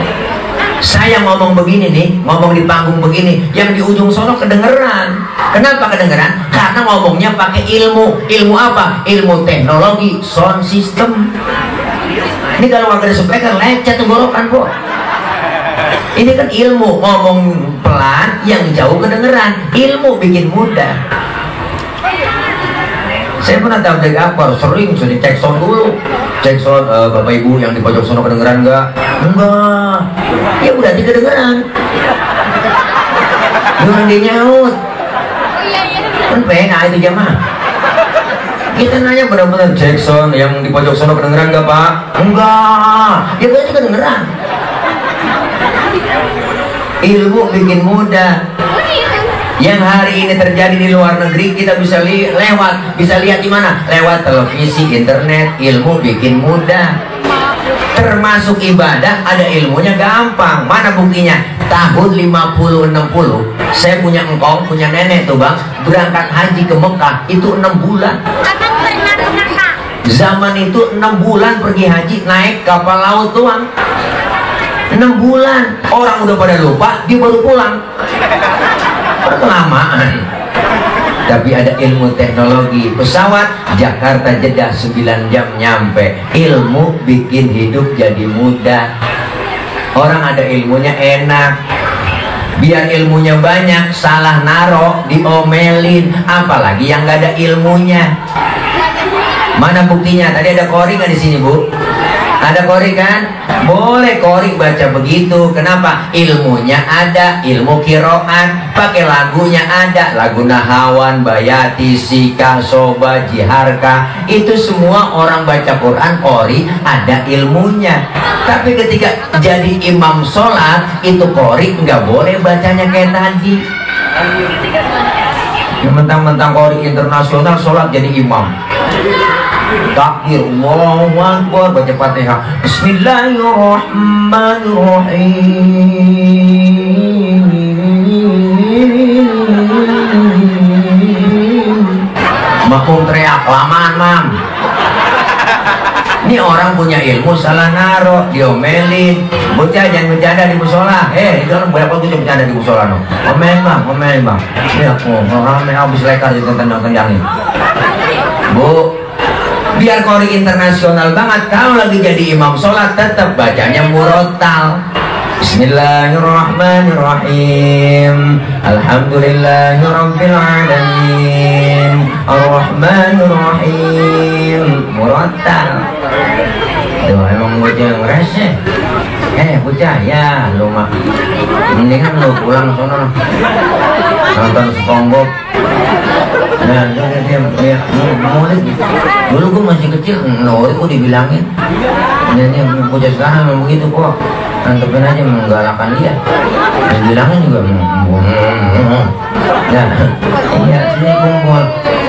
Saya ngomong begini nih, ngomong di panggung begini, yang di ujung sono kedengeran. Kenapa kedengeran? Karena ngomongnya pakai ilmu. Ilmu apa? Ilmu teknologi, sound system. Ini kalau nggak ada speaker lecet tenggorokan kok. Ini kan ilmu, ngomong pelan, yang jauh kedengeran. Ilmu bikin mudah. Saya pernah tahu dari akbar, sering sudah cek sound dulu. Cek sound, bapak ibu yang di pojok sono kedengeran nggak? Enggak. Ya udah kedengeran. Jangan dia nyaut. Kan pena itu jamaah. Kita nanya benar-benar cek sound yang di pojok sono kedengeran nggak pak? Enggak. Ya berarti kedengeran. Ilmu bikin mudah. Yang hari ini terjadi di luar negeri kita bisa bisa lihat di mana? Lewat televisi, internet. Ilmu bikin mudah. Termasuk ibadah ada ilmunya gampang. Mana buktinya? Tahun 50-60 saya punya engkong, punya nenek tuh bang, berangkat haji ke Mekah itu 6 bulan. Zaman itu 6 bulan pergi haji naik kapal laut doang. 6 bulan orang udah pada lupa, dia baru pulang. Kelamaan. Tapi ada ilmu teknologi. Pesawat Jakarta Jeddah 9 jam nyampe. Ilmu bikin hidup jadi mudah. Orang ada ilmunya enak. Biar ilmunya banyak, salah naro, diomelin. Apalagi yang gak ada ilmunya. Mana buktinya? Tadi ada kori nggak di sini bu? Ada kori kan? Boleh kori baca begitu. Kenapa? Ilmunya ada, ilmu kiroan. Pakai lagunya ada, lagu Nahawan, Bayati, Sika, Soba, Jiharka. Itu semua orang baca Quran kori ada ilmunya. Tapi ketika jadi imam sholat itu kori nggak boleh bacanya kayak tadi. Mentang-mentang kori internasional sholat jadi imam. Takbir, Allahu Akbar, baca Fatihah. Bismillahirrahmanirrahim. Makmum teriak, lamaan mam. Ini orang punya ilmu salah naro, diomelin. Bocah jangan bercanda di musola. Itu orang berapa tuh bercanda di musola no? Omelin bang. Ini aku orang habis lekar di tendang-tendangin. Bu, biar kori internasional banget, kalau lagi jadi imam sholat tetap bacanya murotal. Bismillahirrahmanirrahim. Alhamdulillahirabbil alamin. Arrahmanirrahim. Murattal. Tuh emang bocah ngerese. Bocah ya lu mah mendingan lu pulang sono nonton SpongeBob. Nah dia dulu gue masih kecil gue dibilangin ini bocah sekarang memang begitu kok, antepin aja menggalakkan dia, dibilangin juga nah iya sini kumpul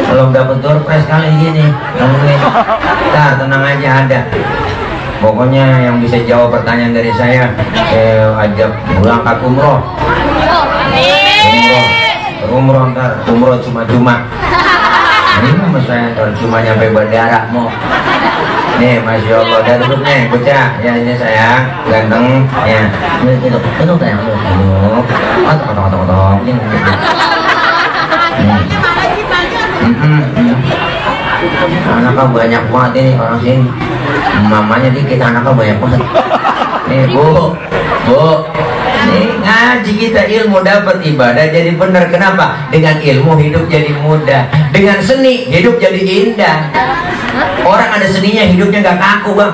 kalau dapet door prize kali gini ngomongin tenang aja ada. Pokoknya yang bisa jawab pertanyaan dari saya ajak berangkat umroh. Umroh ntar, umroh cuma-cuma. Ini mah saya ntar cuma nyampe bandara mau. Nih, Masya Allah, dah duduk nih, bocah. Ya ini saya ganteng. Ya, duduk tayang duduk. Otok. Anaknya banyak banget ini orang sini. Mamanya dikit, anaknya banyak banget. Nih bu, nih ngaji kita ilmu dapat ibadah jadi benar. Kenapa? Dengan ilmu hidup jadi mudah, dengan seni hidup jadi indah. Orang ada seninya hidupnya gak kaku bang.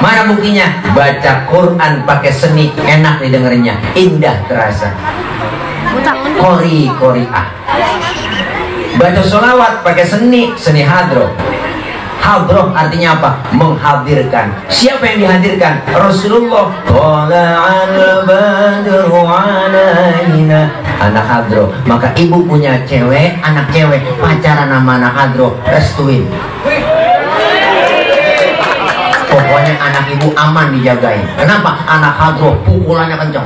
Mana buktinya? Baca Quran pakai seni enak didengarnya, indah terasa. Qori'ah. Baca sholawat pakai seni hadroh. Hadroh artinya apa? Menghadirkan. Siapa yang dihadirkan? Rasulullah. Tala'al badru alaina. Anak hadroh. Maka ibu punya cewek, anak cewek, pacaran sama anak hadroh, restuin. Pokoknya anak ibu aman dijagain. Kenapa? Anak hadroh pukulannya kenceng.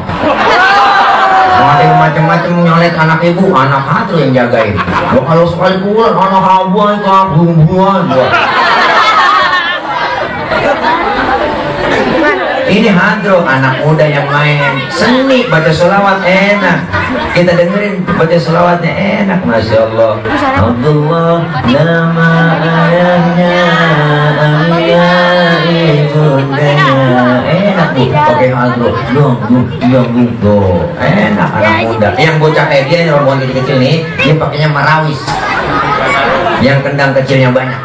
Ada yang macam-macam nyolet anak ibu, anak hadroh yang jagain. Kalau sekali pukulan anak abuan kabung-buan. Ini hadroh, anak muda yang main seni, baca sholawat enak. Kita dengerin baca sholawatnya enak, Masya Allah. Abdullah nama ayahnya, Aminah ibundanya. Enak bu, pakai hadroh, dong, enak anak muda. Yang bocah kayak dia, yang rombongan kecil nih, dia pakainya marawis, yang kendang kecilnya banyak,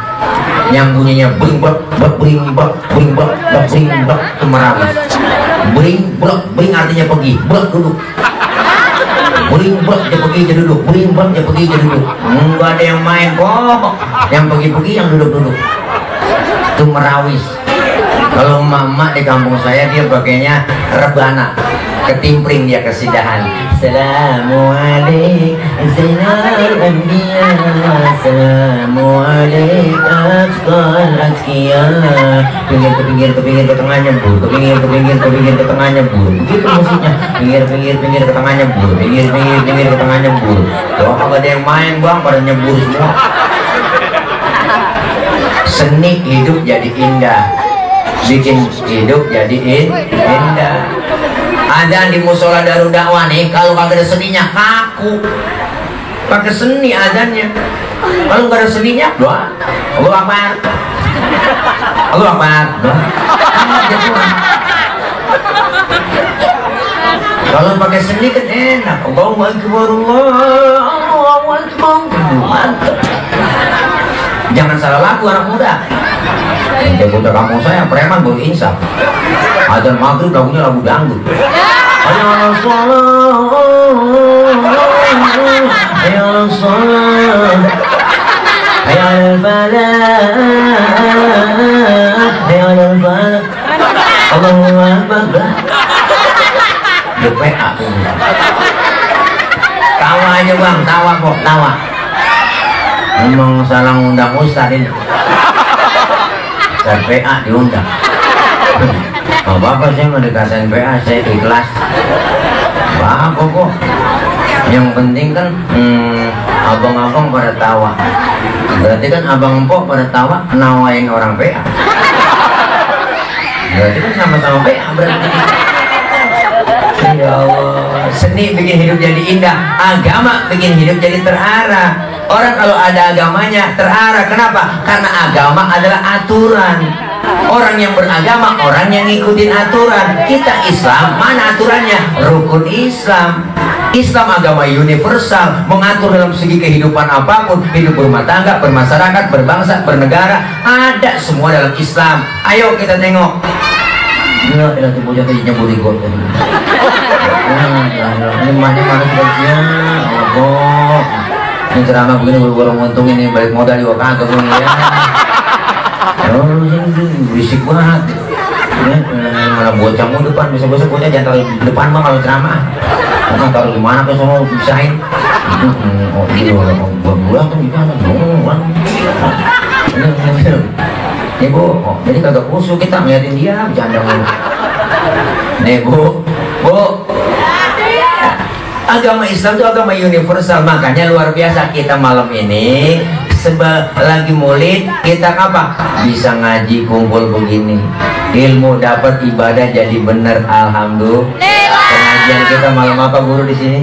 yang bunyinya bring blok kemerawis. Bring artinya pergi, blok duduk. Bring blok dia pergi dia duduk, bring blok dia pergi dia duduk. Enggak ada yang main kok, yang pergi yang duduk. Itu merawis. Kalau mama di kampung saya dia pakainya rebana, ketimpring dia kesidahan. Assalamualaikum Zainal Anbiya, Assalamualaikum Atqal Atqiya. Pinggir ke tengah nyembur, ke tengah nyembur. Begitu musiknya. Pinggir ke tengah nyembur, pinggir ke tengah nyembur. Tuh kagak ada yang main bang, pada nyembur semua. Seni hidup jadi indah, bikin hidup jadi indah. Adzan di musola Darul Dakwah nih, kalau kagak ada seninya kaku. Pakai seni adzannya. Kalau nggak ada seninya, doa. Allahu Akbar. Doa. Kalau pakai seni kan enak. Allahu Akbar, Allahu Akbar. Mantap. Jangan salah lagu anak muda. Yang putar kampung saya preman baru insaf. Adzan maghrib lagunya lagu dangdut. Ayo salat, ayo falah, ayo falah. Allahu Akbar. DPA. Tawa aja bang, tawa. Memang salah ngundang ustad ini. Dan PA diundang. Apa-apa saya mendekatkan PA, saya ikhlas. Apa kok? Yang penting kan abang-abang pada tawa. Berarti kan abang empok pada tawa nawain orang PA. Berarti kan sama-sama PA berarti. Ya Allah, seni bikin hidup jadi indah, agama bikin hidup jadi terarah. Orang kalau ada agamanya terarah, kenapa? Karena agama adalah aturan. Orang yang beragama, orang yang ngikutin aturan. Kita Islam, mana aturannya? Rukun Islam. Islam agama universal, mengatur dalam segi kehidupan apapun, hidup berumah tangga, bermasyarakat, berbangsa, bernegara, ada semua dalam Islam. Ayo kita tengok. Ya, itu bocah tadi nyebut di got tadi. Ini mana sebagian? Oh, ini ceramah begini baru untung ini balik modal juga kagak begini ya. Oh, ini berisik banget. Malah bocah mau depan, bisa-bisa bocah jangan taruh di depan mah kalau ceramah. Karena taruh di mana kan semua bisain. Oh iya, buang tuh di mana? Nih bu, jadi kagak kusuk kita ngeliatin dia bercanda mulu. Nih bu, agama Islam itu agama universal, makanya luar biasa kita malam ini lagi maulid kita apa? Bisa ngaji kumpul begini, ilmu dapat, ibadah jadi bener, alhamdulillah. Pengajian kita malam apa guru di sini?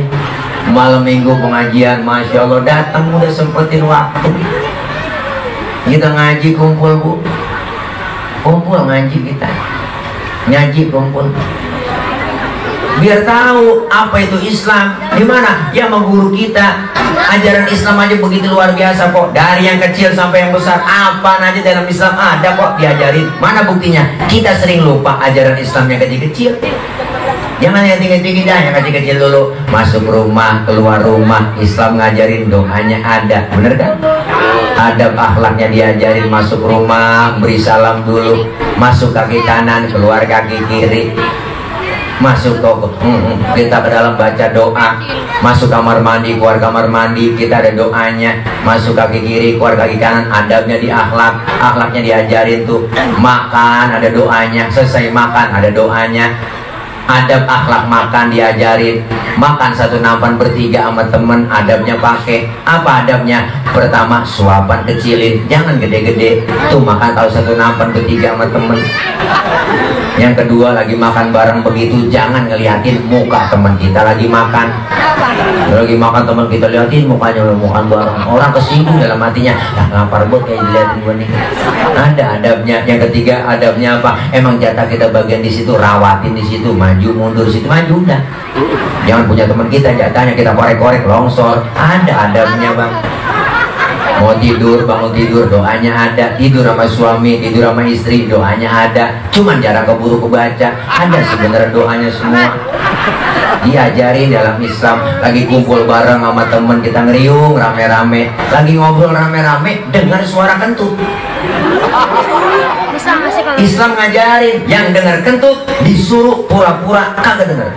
Malam minggu pengajian, masya Allah datang udah sempetin waktu. Kita ngaji kumpul bu, kumpul ngaji kita, ngaji kumpul. Biar tahu apa itu Islam, gimana? Ya mengguru kita. Ajaran Islam aja begitu luar biasa kok. Dari yang kecil sampai yang besar, apa aja dalam Islam ada kok diajarin. Mana buktinya? Kita sering lupa ajaran Islam yang kecil-kecil. Jangan yang tinggi-tinggi dah, yang kecil-kecil dulu. Masuk rumah, keluar rumah, Islam ngajarin doanya ada, bener kan? Adab akhlaknya diajarin, masuk rumah beri salam dulu, masuk kaki kanan, keluar kaki kiri. Masuk kita ke dalam baca doa, masuk kamar mandi, keluar kamar mandi kita ada doanya, masuk kaki kiri, keluar kaki kanan, adabnya di akhlaknya diajarin tuh. Makan ada doanya, selesai makan ada doanya. Adab akhlak makan diajarin. Makan satu nampan bertiga sama temen, adabnya pakai apa adabnya? Pertama suapan kecilin, jangan gede-gede tuh. Makan tahu satu nampan bertiga sama temen. Yang kedua lagi makan bareng begitu, jangan ngeliatin muka teman kita lagi makan. Lagi makan teman kita liatin mukanya, makan bareng. Orang kesinggung dalam hatinya, lapar banget kayak diliatin gue nih. Ada adabnya. Yang ketiga adabnya apa? Emang jatah kita bagian di situ, rawatin di situ, maju mundur situ, maju udah. Jangan punya teman kita jatahnya kita korek-korek longsor. Ada adabnya bang. Mau tidur, bangun tidur, doanya ada. Tidur sama suami, tidur sama istri, doanya ada. Cuman jarang keburu kebaca. Ada sebenarnya doanya semua. Diajarin dalam Islam. Lagi kumpul bareng sama temen kita ngeriung rame-rame, lagi ngobrol rame-rame, dengar suara kentut. Islam ngajarin yang dengar kentut disuruh pura-pura kagak dengar.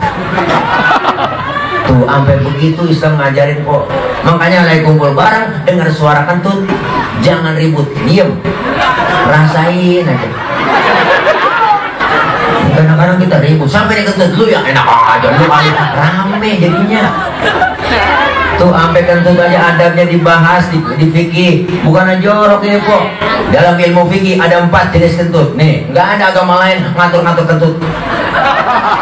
Tuh sampai begitu Islam ngajarin kok. Makanya lagi kumpul bareng dengar suara kentut, jangan ribut, diem, rasain aja. Kadang-kadang kita ribut sampai kentut, lu yang enak aja, lu rame jadinya. Tuh sampai kentut aja adabnya dibahas di fikih, bukan jorok ini kok. Dalam ilmu fikih ada 4 jenis kentut. Nih, nggak ada agama lain ngatur-ngatur kentut.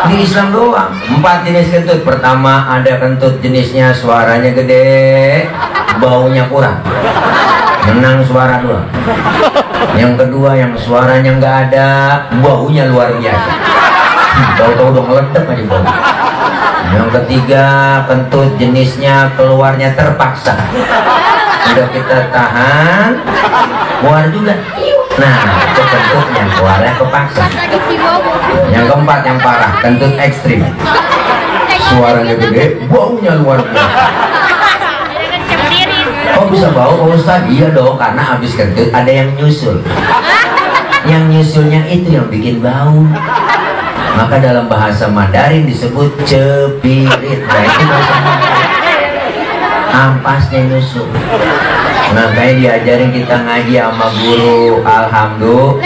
Di Islam doang 4 jenis kentut. Pertama ada kentut jenisnya suaranya gede, baunya kurang, menang suara doang. Yang kedua yang suaranya nggak ada, baunya luar biasa. Tahu-tahu udah ngeledek aja bau. Yang ketiga kentut jenisnya keluarnya terpaksa, udah kita tahan keluar juga. Nah itu kentutnya keluarnya kepaksa. Yang keempat yang parah, kentut ekstrim, suaranya gede, baunya luar biasa. Oh bisa bau Pak Ustadz? Iya dong, karena habis kentut ada yang nyusul. Yang nyusulnya itu yang bikin bau. Maka dalam bahasa Mandarin disebut cepirit. Nah itu bahasa Mandarin, ampasnya nyusul. Makanya diajarin kita ngaji sama guru. Alhamdulillah.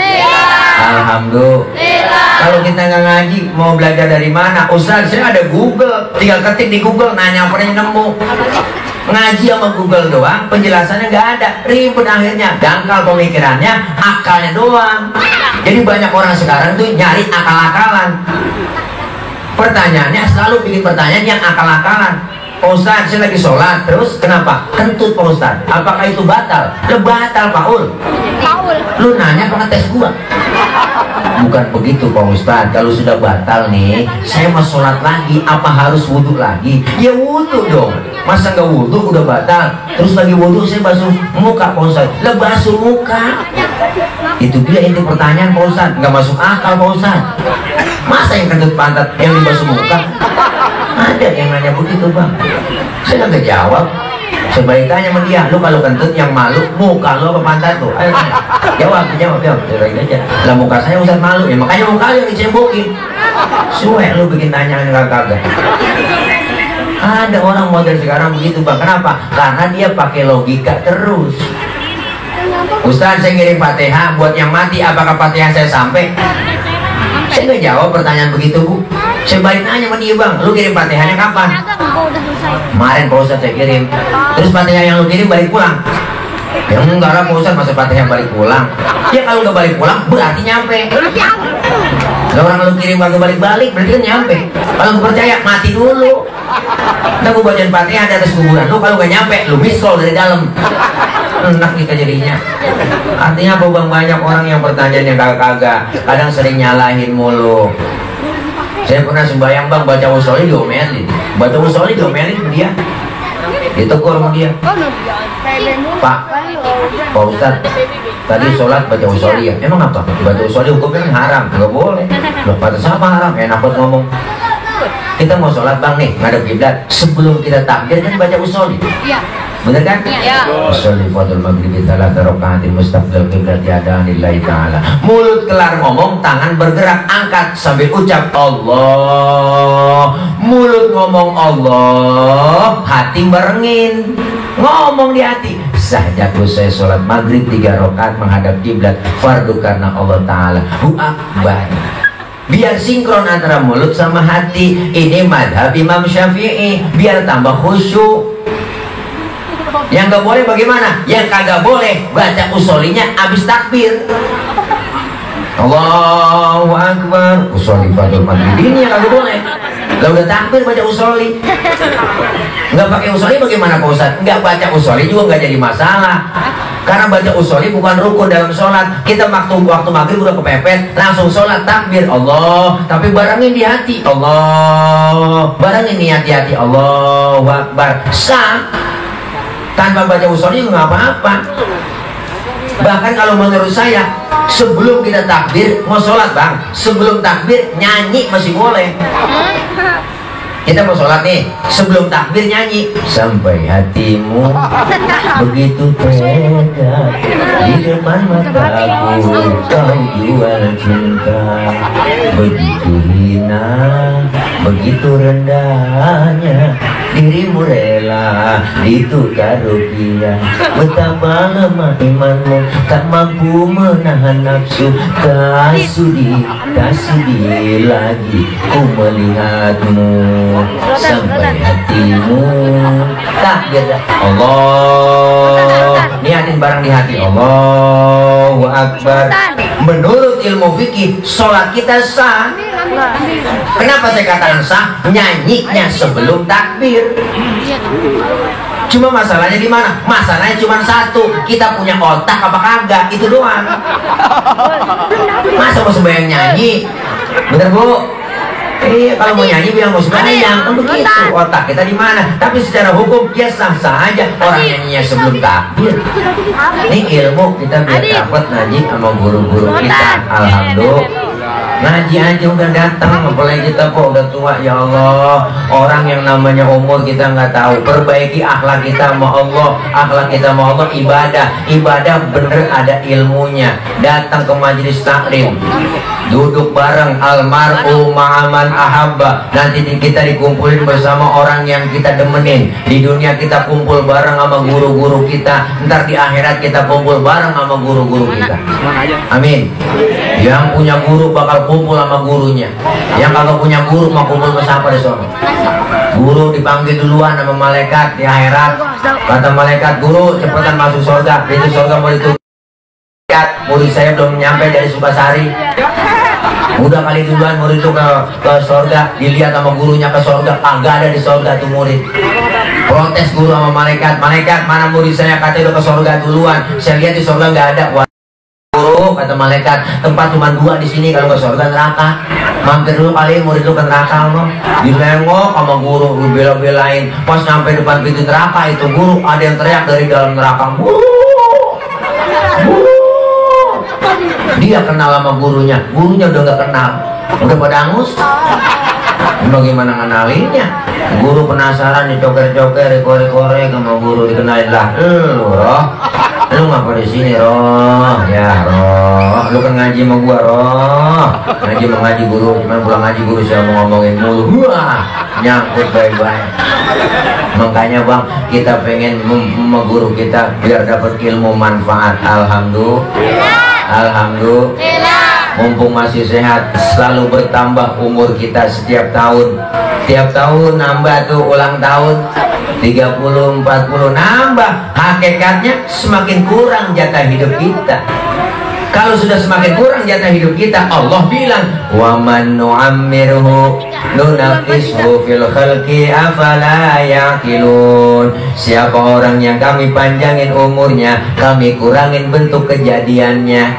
Kalau kita nggak ngaji mau belajar dari mana? Ustaz saya ada Google, tinggal ketik di Google, nanya apa yang nemu. Ngaji sama Google doang, penjelasannya nggak ada, ribet akhirnya, dangkal pemikirannya, akalnya doang. Jadi banyak orang sekarang tuh nyari akal-akalan. Pertanyaannya selalu bikin pertanyaan yang akal-akalan. Pak Ustadz saya lagi sholat, terus kenapa? Kentut Pak Ustadz, apakah itu batal? Batal Paul. Lu nanya apa tes gua? Bukan begitu Pak Ustadz, kalau sudah batal nih, saya mau sholat lagi, apa harus wudhu lagi? Ya wudhu dong, masa nggak wudhu udah batal? Terus lagi wudhu saya basuh muka Pak Ustadz, basuh muka. Itu dia inti pertanyaan Pak Ustadz, nggak masuk akal Pak Ustadz. Masa yang kentut pantat yang dibasuh muka? Ada yang nanya begitu Bang, saya nggak jawab. Sebaik tanya sama dia, lu kalau kentut yang malu muka lu apa pantat lu? Ayo jawab aja. Lah muka saya Ustadz malu, ya makanya muka lu yang dicembokin. Suwe lu bikin tanya kagak. Ada orang model sekarang begitu Bang, kenapa? Karena dia pakai logika terus. Ustadz saya ngirim Fatihah buat yang mati, apakah Fatihah saya sampai? Saya nggak jawab pertanyaan begitu Bu. Saya balik nanya sama dia, Bang, lu kirim Fatihahnya kapan? Kemarin Pak Ustadz saya kirim. Terus Fatihah yang lu kirim balik pulang? Ya enggak lah Pak Ustadz, masa Fatihah balik pulang? Ya kalau udah balik pulang berarti nyampe. Kalau orang lu kirim kagak balik-balik berarti kan nyampe. Kalau lu percaya mati dulu. Ntar gue bacain Fatihah di atas kuburan lu, kalau gak nyampe lu miss call dari dalam. Enak kita jadinya. Artinya apa Bang, banyak orang yang pertanyaan yang kagak-kagak, kadang sering nyalahin mulu. Saya pernah sembahyang Bang, baca usholi diomelin. Baca usholi diomelin dia. Ditegur sama dia. Pak Ustadz, tadi sholat baca usholi ya? Emang apa? Baca usholi hukumnya kan haram, nggak boleh. Loh, pada siapa haram? Enak banget ngomong. Kita mau sholat Bang nih, ngadep kiblat. Sebelum kita takbir kan baca usholi. Iya. Bener kan? Iya. Usholi fadl maghribi thalatha raka'atin mustaqbil qiblat ada lillahi ta'ala. Mulut kelar ngomong, tangan bergerak, angkat sambil ucap Allah. Mulut ngomong Allah, hati barengin. Ngomong di hati. Sahjaku saya sholat maghrib 3 rakaat menghadap kiblat fardu karena Allah Ta'ala. Hu akbar. Biar sinkron antara mulut sama hati. Ini madhab Imam Syafi'i, biar tambah khusyuk. Yang gak boleh bagaimana? Yang kagak boleh baca usolinya abis takbir. Allahu Akbar. Usoli fadl maghrib ini yang kagak boleh. Kalau udah takbir baca usoli. Nggak pakai usoli bagaimana Pak Ustadz? Nggak baca usoli juga nggak jadi masalah. Karena baca usoli bukan rukun dalam sholat. Kita waktu maghrib udah kepepet, langsung sholat takbir Allah. Tapi barangin di hati Allah. Barangin di hati-hati Allahu Akbar. Sah. Tanpa baca usoli juga nggak apa-apa. Bahkan kalau menurut saya, sebelum kita takbir mau sholat Bang, sebelum takbir nyanyi masih boleh. Kita mau sholat nih, sebelum takbir nyanyi. Sampai hatimu begitu tega di depan mataku, kau jual cinta. Begitu hina, begitu rendahnya dirimu rela ditukar rupiah. Betapa lemah imanmu, tak mampu menahan nafsu. Kasudi lagi ku melihatmu. Sampai hatimu takbir Allah, niatin barang di hati Allahu Akbar. Menurut ilmu fikih sholat kita sah. Kenapa saya katakan sah? Nyanyinya sebelum takbir. Cuma masalahnya di mana? Masalahnya cuma satu, kita punya otak apa kagak, itu doang. Masa mau sembahyang nyanyi? Bener Bu? Iya, kalau mau nyanyi bilang mau sembahyang, kan begitu. Otak kita di mana? Tapi secara hukum ya sah-sah aja. Orang nyanyinya sebelum takbir. Ini ilmu kita biar dapat ngaji sama guru-guru kita. Alhamdulillah. Ngaji aja udah datang, apalagi kita kok udah tua. Ya Allah, orang yang namanya umur kita nggak tahu. Perbaiki akhlak kita sama Allah, akhlak kita sama Allah. Ibadah bener ada ilmunya. Datang ke majelis taklim, duduk bareng almarhum ma'aman ahabba. Nanti kita dikumpulin bersama orang yang kita demenin. Di dunia kita kumpul bareng sama guru-guru kita, ntar di akhirat kita kumpul bareng sama guru-guru kita. Amin. Yang punya guru bakal kumpul sama gurunya. Yang kagak punya guru mau kumpul bersama di sana. Guru dipanggil duluan sama malaikat di akhirat. Kata malaikat, guru cepetan masuk surga. Pintu surga mau ditutup. Murid saya belum nyampe dari Sukasari. Udah kali duluan murid itu ke sorga, dilihat sama gurunya ke sorga, nggak ada di sorga tuh murid. Protes guru sama malaikat, malaikat mana murid saya, katanya udah ke sorga duluan, saya lihat di sorga nggak ada. Wah, guru, kata malaikat, tempat cuma 2 di sini, kalau ke sorga neraka. Mampir dulu kali murid lu ke neraka lo. Dilengok sama guru, lu bela-belain. Pas sampai depan pintu neraka itu guru, ada yang teriak dari dalam neraka, guru, guru. Dia kenal sama gurunya udah nggak kenal, udah pada angus. Bagaimana ngenalinnya? Guru penasaran, dicoker-coker, dikorek-korek sama guru, dikenalin lah. Roh, lu ngapa di sini, Roh? Ya, Roh, lu kan ngaji sama gua, Roh. Ngaji mengaji guru, cuman pulang ngaji guru saya mau ngomongin mulu. Wah, nyangkut baik-baik. Makanya Bang, kita pengen sama guru kita biar dapat ilmu manfaat. Alhamdulillah. Mumpung masih sehat, selalu bertambah umur kita setiap tahun. Tiap tahun nambah tuh ulang tahun 30, 40 nambah. Hakikatnya semakin kurang jatah hidup kita. Kalau sudah semakin kurang jatah hidup kita, Allah bilang, "Wa man nu'ammirhu nunaqishu fil khalqi afala yaqilun." Siapa orang yang kami panjangin umurnya, kami kurangin bentuk kejadiannya.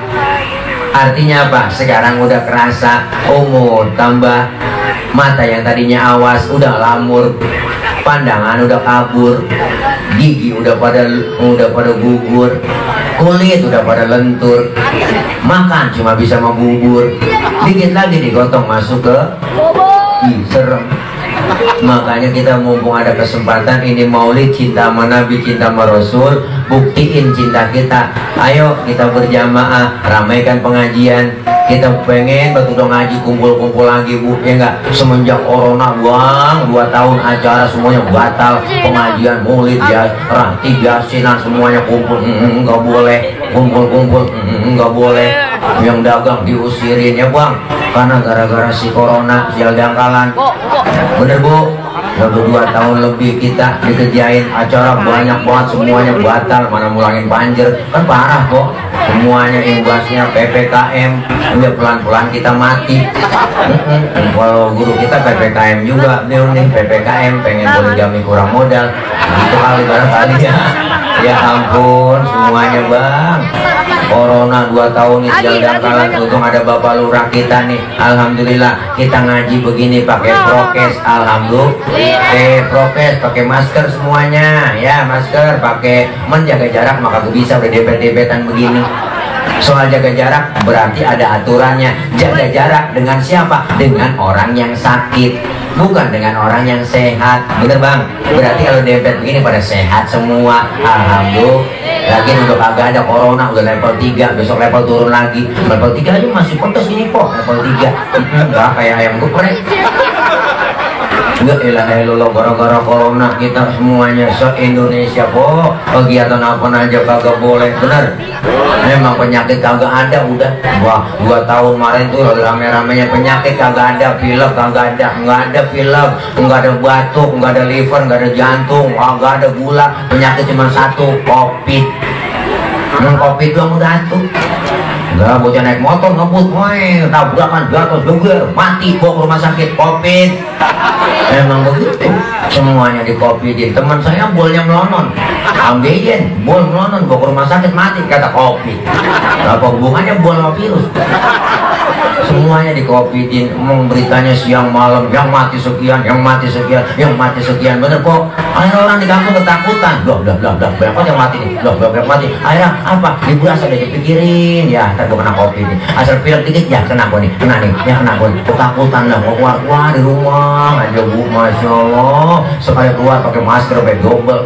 Artinya apa? Sekarang udah kerasa umur tambah, mata yang tadinya awas udah lamur, pandangan udah kabur, gigi udah pada gugur, kulit udah pada lentur, makan cuma bisa membubur, dikit lagi digotong masuk ke serem. Makanya kita mumpung ada kesempatan ini maulid, cinta sama Nabi, cinta sama Rasul, buktiin cinta kita. Ayo kita berjamaah, ramaikan pengajian. Kita pengen betul ngaji, kumpul-kumpul lagi Bu, ya enggak? Semenjak corona Bang, 2 tahun acara semuanya batal, pengajian, maulid, rati, yasinan semuanya kumpul, enggak boleh kumpul-kumpul, enggak boleh. Yang dagang diusirin ya Bang, karena gara-gara si corona, sial dangkalan. Bener Bu, udah 2 tahun lebih kita dikerjain acara banyak banget, semuanya batal, mana mulangin banjir, kan parah kok. Semuanya imbasnya PPKM, udah pelan-pelan kita mati. Kalau guru kita PPKM juga, nih PPKM, pengen poligami kurang modal, gitu kali barangkali ya. Ya ampun, semuanya Bang. Corona 2 tahun ini jalan kalah. Untung ada Bapak Lurah kita nih. Alhamdulillah kita ngaji begini pakai prokes. Alhamdulillah. Prokes, pakai masker semuanya. Ya masker, pakai menjaga jarak, maka gue bisa udah debet-debetan begini. Soal jaga jarak berarti ada aturannya. Jaga jarak dengan siapa? Dengan orang yang sakit, bukan dengan orang yang sehat. Bener Bang? Berarti kalau debet begini pada sehat semua. Alhamdulillah. Lagi udah kagak ada corona, udah level 3, besok level turun lagi. Level 3 aja masih pedes ini kok, level 3. Enggak kayak ayam geprek. Enggak ilaha illallah, gara-gara corona kita semuanya se-Indonesia kok kegiatan apa aja kagak boleh. Bener? Memang penyakit kagak ada udah. Wah, 2 tahun kemarin tuh rame-ramenya penyakit kagak ada, pilek kagak ada, nggak ada pilek, nggak ada batuk, nggak ada liver, nggak ada jantung, nggak ada gula, penyakit cuma satu, COVID. COVID doang udah tuh. Enggak, bocah naik motor ngebut, woi, tabrakan jatuh geger, mati, bawa ke rumah sakit, COVID. Emang begitu, semuanya di COVID-in. Teman saya bolnya melonon, ambeien, bol melonon, bawa ke rumah sakit, mati, kata COVID. Apa hubungannya bol sama virus? Semuanya di COVID-in. Beritanya siang malam, yang mati sekian, yang mati sekian, yang mati sekian. Bener kok, akhirnya orang di kampung ketakutan. Berapa yang mati nih? Berapa mati? Akhirnya apa? Diburas ada dipikirin, ya ntar gue kena COVID nih. Asal pilek dikit, ya kena gue nih, kena nih, ya kena gue nih. Ketakutan lah, mau keluar di rumah aja Bu, Masya Allah. Sekali keluar pakai masker, pakai double.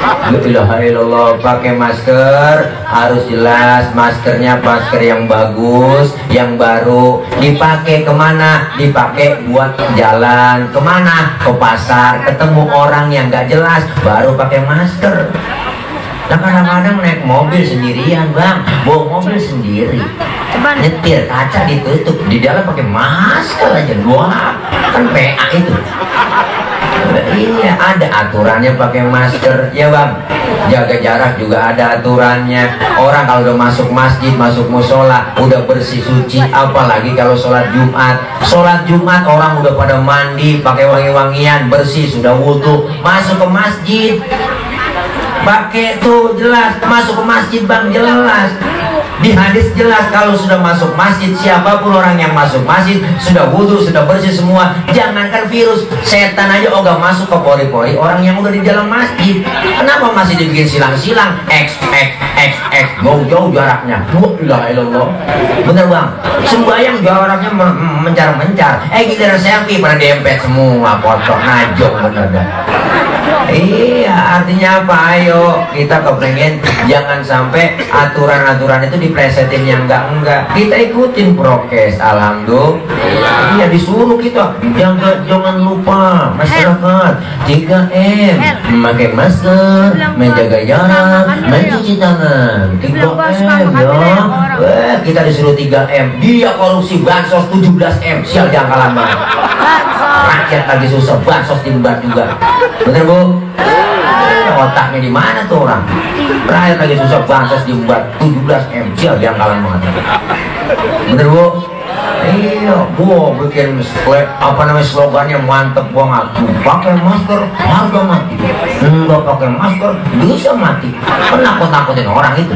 La ilaha illallah, pakai masker harus jelas, maskernya masker yang bagus, yang baru. Dipakai kemana? Dipakai buat jalan kemana? Ke pasar, ketemu orang yang gak jelas, baru pakai masker. Nah kadang-kadang naik mobil sendirian Bang, bawa mobil sendiri, nyetir kaca ditutup, di dalam pakai masker aja, wah kan PA itu. Iya, ada aturannya pakai masker, ya bang. Jaga jarak juga ada aturannya. Orang kalau udah masuk masjid, masuk musola, udah bersih suci. Apalagi kalau sholat Jumat. Sholat Jumat orang udah pada mandi, pakai wangi-wangian, bersih, sudah wudhu, masuk ke masjid. Pakai tuh jelas, masuk ke masjid bang, jelas. Di hadis jelas kalau sudah masuk masjid, siapapun orang yang masuk masjid sudah wudhu, sudah bersih semua. Jangankan virus, setan aja ogah masuk ke pori-pori orang yang udah di dalam masjid. Kenapa masih dibikin silang-silang? X jauh-jauh jaraknya. La ilallah. Bener bang, sembayang jaraknya mencar-mencar. Giliran selfie pada dempet semua, foto najong bener dah. Iya, artinya apa? Ayo kita kepengen jangan sampai aturan-aturan itu dipresetin yang enggak. Kita ikutin prokes, alhamdulillah. Iya, disuruh kita jangan lupa masyarakat 3M, memakai masker, menjaga jarak, mencuci tangan. 3M ya. Kita disuruh 3M. Dia korupsi bansos 17M, sial jangka lama. Rakyat lagi susah, bansos diembat juga. Bener bu? Otaknya di mana tuh orang? Rakyat lagi susah, bansos diembat 17M, sial jangkalan banget. Bener bu? Iya, bu bikin slogannya mantep banget. Pakai masker harga mati, enggak pakai masker bisa mati. Penakut-nakutin orang itu.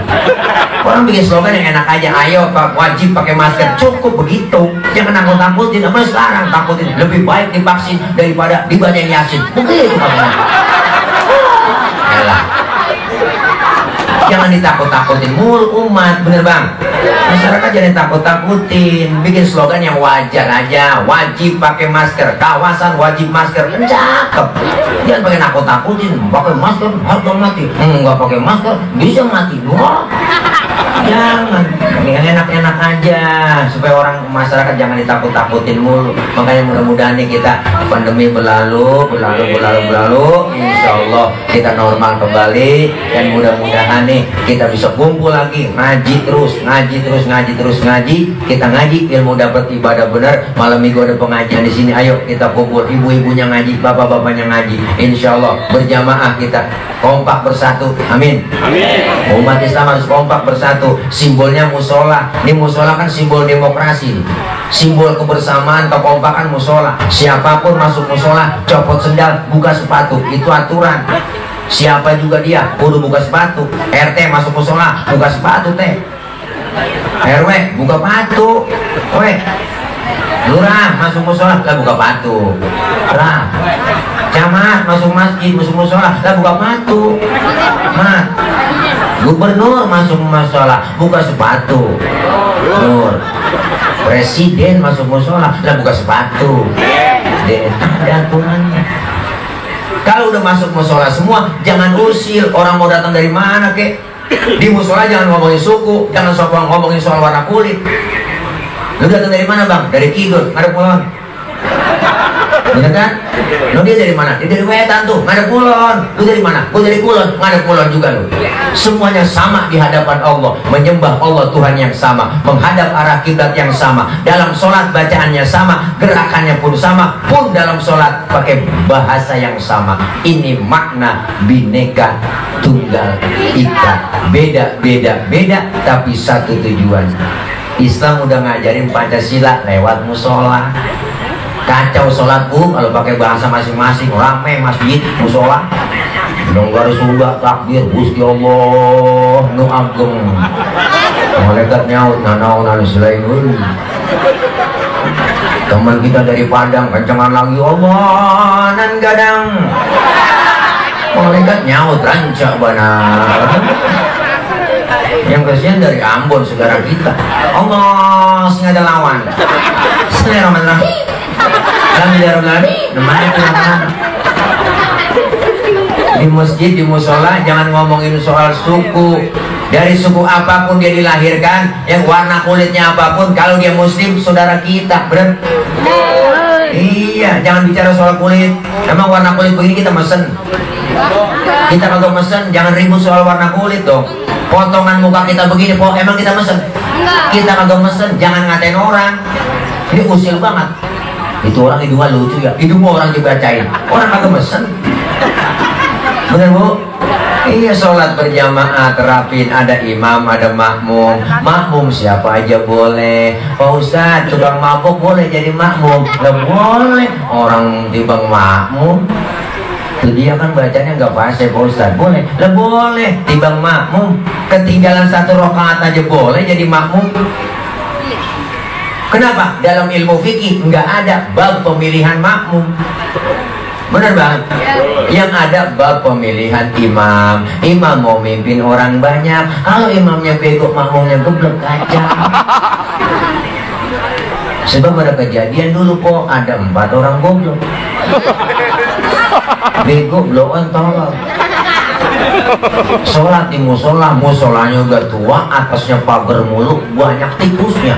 Orang bikin slogan yang enak aja, ayo wajib pakai masker, cukup begitu. Jangan nakut-nakutin, apa sekarang takutin. Lebih baik divaksin daripada dibacain Yasin. Begitu katanya. Yalah. Jangan ditakut-takutin mulu umat, bener bang? Masyarakat jangan takut-takutin, bikin slogan yang wajar aja. Wajib pakai masker, kawasan wajib masker, kan cakep. Jangan pakai nakut-takutin, pakai masker harga mati, enggak pakai masker bisa mati. Wah, jangan, yang enak-enak aja supaya orang masyarakat jangan ditakut-takutin mulu. Makanya mudah-mudahan nih kita pandemi berlalu, insya Allah kita normal kembali, dan mudah-mudahan nih kita bisa kumpul lagi, ngaji terus, kita ngaji, ilmu dapat, ibadah benar. Malam minggu ada pengajian di sini, ayo kita kumpul, ibu-ibunya ngaji, bapak-bapaknya ngaji, insya Allah berjamaah kita kompak bersatu, amin. Umat Islam harus kompak bersatu. Simbolnya musola. Ini musola kan simbol demokrasi, simbol kebersamaan, kekompakan musola. Siapapun masuk musola, copot sendal, buka sepatu, itu aturan. Siapa juga dia, kudu buka sepatu. RT masuk musola, buka sepatu teh. RW buka sepatu. Lurah masuk musola, lah buka sepatu. Lah, camat masuk masjid, masuk musola, lah buka sepatu. Gubernur masuk musola, buka sepatu. Nur. Presiden masuk musola, lah buka sepatu. Ada aturannya. Kalau udah masuk musola semua, jangan usil. Orang mau datang dari mana kek? Di musola jangan ngomongin suku, jangan ngomongin soal warna kulit. Lu datang dari mana bang? Dari Kidul, ngadep kulon. Bener kan? Lu dia dari mana? Dia dari Wetan tuh, ngadep kulon. Lu dari mana? Gua dari Kulon, ngadep kulon juga lu. Semuanya sama di hadapan Allah, menyembah Allah Tuhan yang sama, menghadap arah kiblat yang sama, dalam sholat bacaannya sama, gerakannya pun sama, pun dalam sholat pakai bahasa yang sama. Ini makna Bhinneka Tunggal Ika, beda, tapi satu tujuan. Islam udah ngajarin Pancasila lewat musola. Kacau sholat bu, kalau pakai bahasa masing-masing, rame masjid, musola. Donggar sudah takbir, Gusti Allah nu ageng. Malaikat nyaut nanaon alisulainun. Teman kita dari Padang kencengan lagi Allah nan gadang. Malaikat nyaut rancak benar. Yang kasihan dari Ambon saudara kita. Allah sing ada lawan. Bismillahirrahmanirrahim. Alhamdulillah. Di masjid, di musola jangan ngomongin soal suku. Dari suku apapun dia dilahirkan, yang warna kulitnya apapun, kalau dia muslim saudara kita, bener? Iya, jangan bicara soal kulit. Emang warna kulit begini kita mesen? Kita kagak mesen, jangan ribut soal warna kulit dong. Potongan muka kita begini, emang kita mesen? Kita kagak mesen, jangan ngatain orang. Ini usil banget. Itu orang hidungnya lucu ya, hidung orang dibacain, orang kagak mesen. Bener Bu? Iya, sholat berjamaah terapin, ada imam, ada makmum. Makmum siapa aja boleh. Pak Ustadz, tukang mabuk boleh jadi makmum? Gak boleh, orang timbang makmum. Itu dia kan bacanya nggak fase Pak Ustadz. Boleh, lah boleh, timbang makmum. Ketinggalan 1 rakaat aja boleh jadi makmum. Kenapa? Dalam ilmu fikih nggak ada bab pemilihan makmum. Bener banget. Yang ada bab pemilihan imam. Imam mau mimpin orang banyak. Kalau imamnya bego, makmumnya geblek aja. Sebab ada kejadian dulu kok, ada 4 orang goblok. Bego, bloon, tolong. Sholat di musola, musolanya udah tua, atasnya pagar mulu, banyak tikusnya.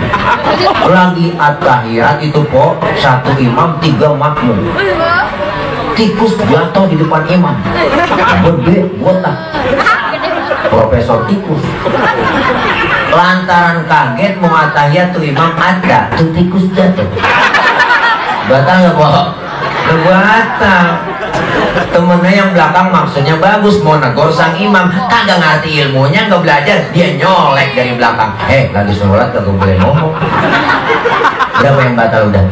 Lagi at-tahiyat itu kok, 1 imam 3 makmum. Tikus jatuh di depan imam, gede botak, profesor tikus. Lantaran kaget mau atahiyat tuh imam ada, tuh tikus jatuh. Batal nggak Pok? Batal. Temennya yang belakang maksudnya bagus, mau negor sang imam, kagak ngerti ilmunya, nggak belajar, dia nyolek dari belakang. Lagi sholat kagak boleh ngomong. Berapa yang batal udah?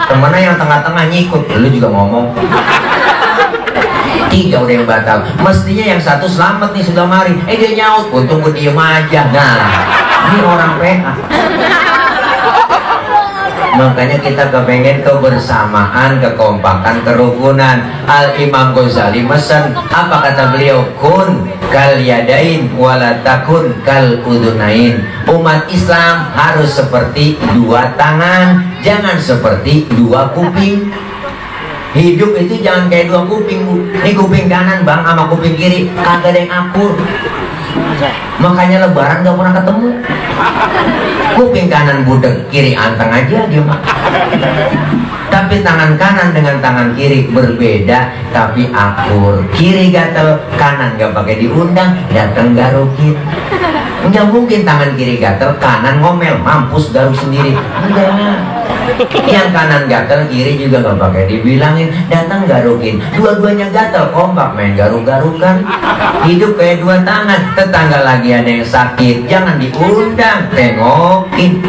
Temennya yang tengah-tengah nyikut, lu juga ngomong. 3 udah yang batal. Mestinya yang 1 selamat nih, sudah mari. Dia nyaut, untung gue diem aja. Nah, ini orang PA. Makanya kita kepengen kebersamaan, kekompakan, kerukunan. Al-Imam Ghazali mesen, apa kata beliau? Kun kal yadain wala takun kal udunain. Umat Islam harus seperti 2 tangan, jangan seperti 2 kuping. Hidup itu jangan kayak 2 kuping Bu. Ini kuping kanan bang sama kuping kiri kagak ada yang akur. Makanya lebaran gak pernah ketemu. Kuping kanan budek, kiri anteng aja dia mah. Tapi tangan kanan dengan tangan kiri berbeda, tapi akur. Kiri gatel, kanan gak pakai diundang, dateng garukin. Nggak mungkin tangan kiri gatel, kanan ngomel, mampus garuk sendiri. Enggak. Yang kanan gatel, kiri juga nggak pakai dibilangin, datang garukin. Dua-duanya gatel, kompak main garuk-garukan. Hidup kayak 2 tangan. Tetangga lagi ada yang sakit, jangan diundang, tengokin.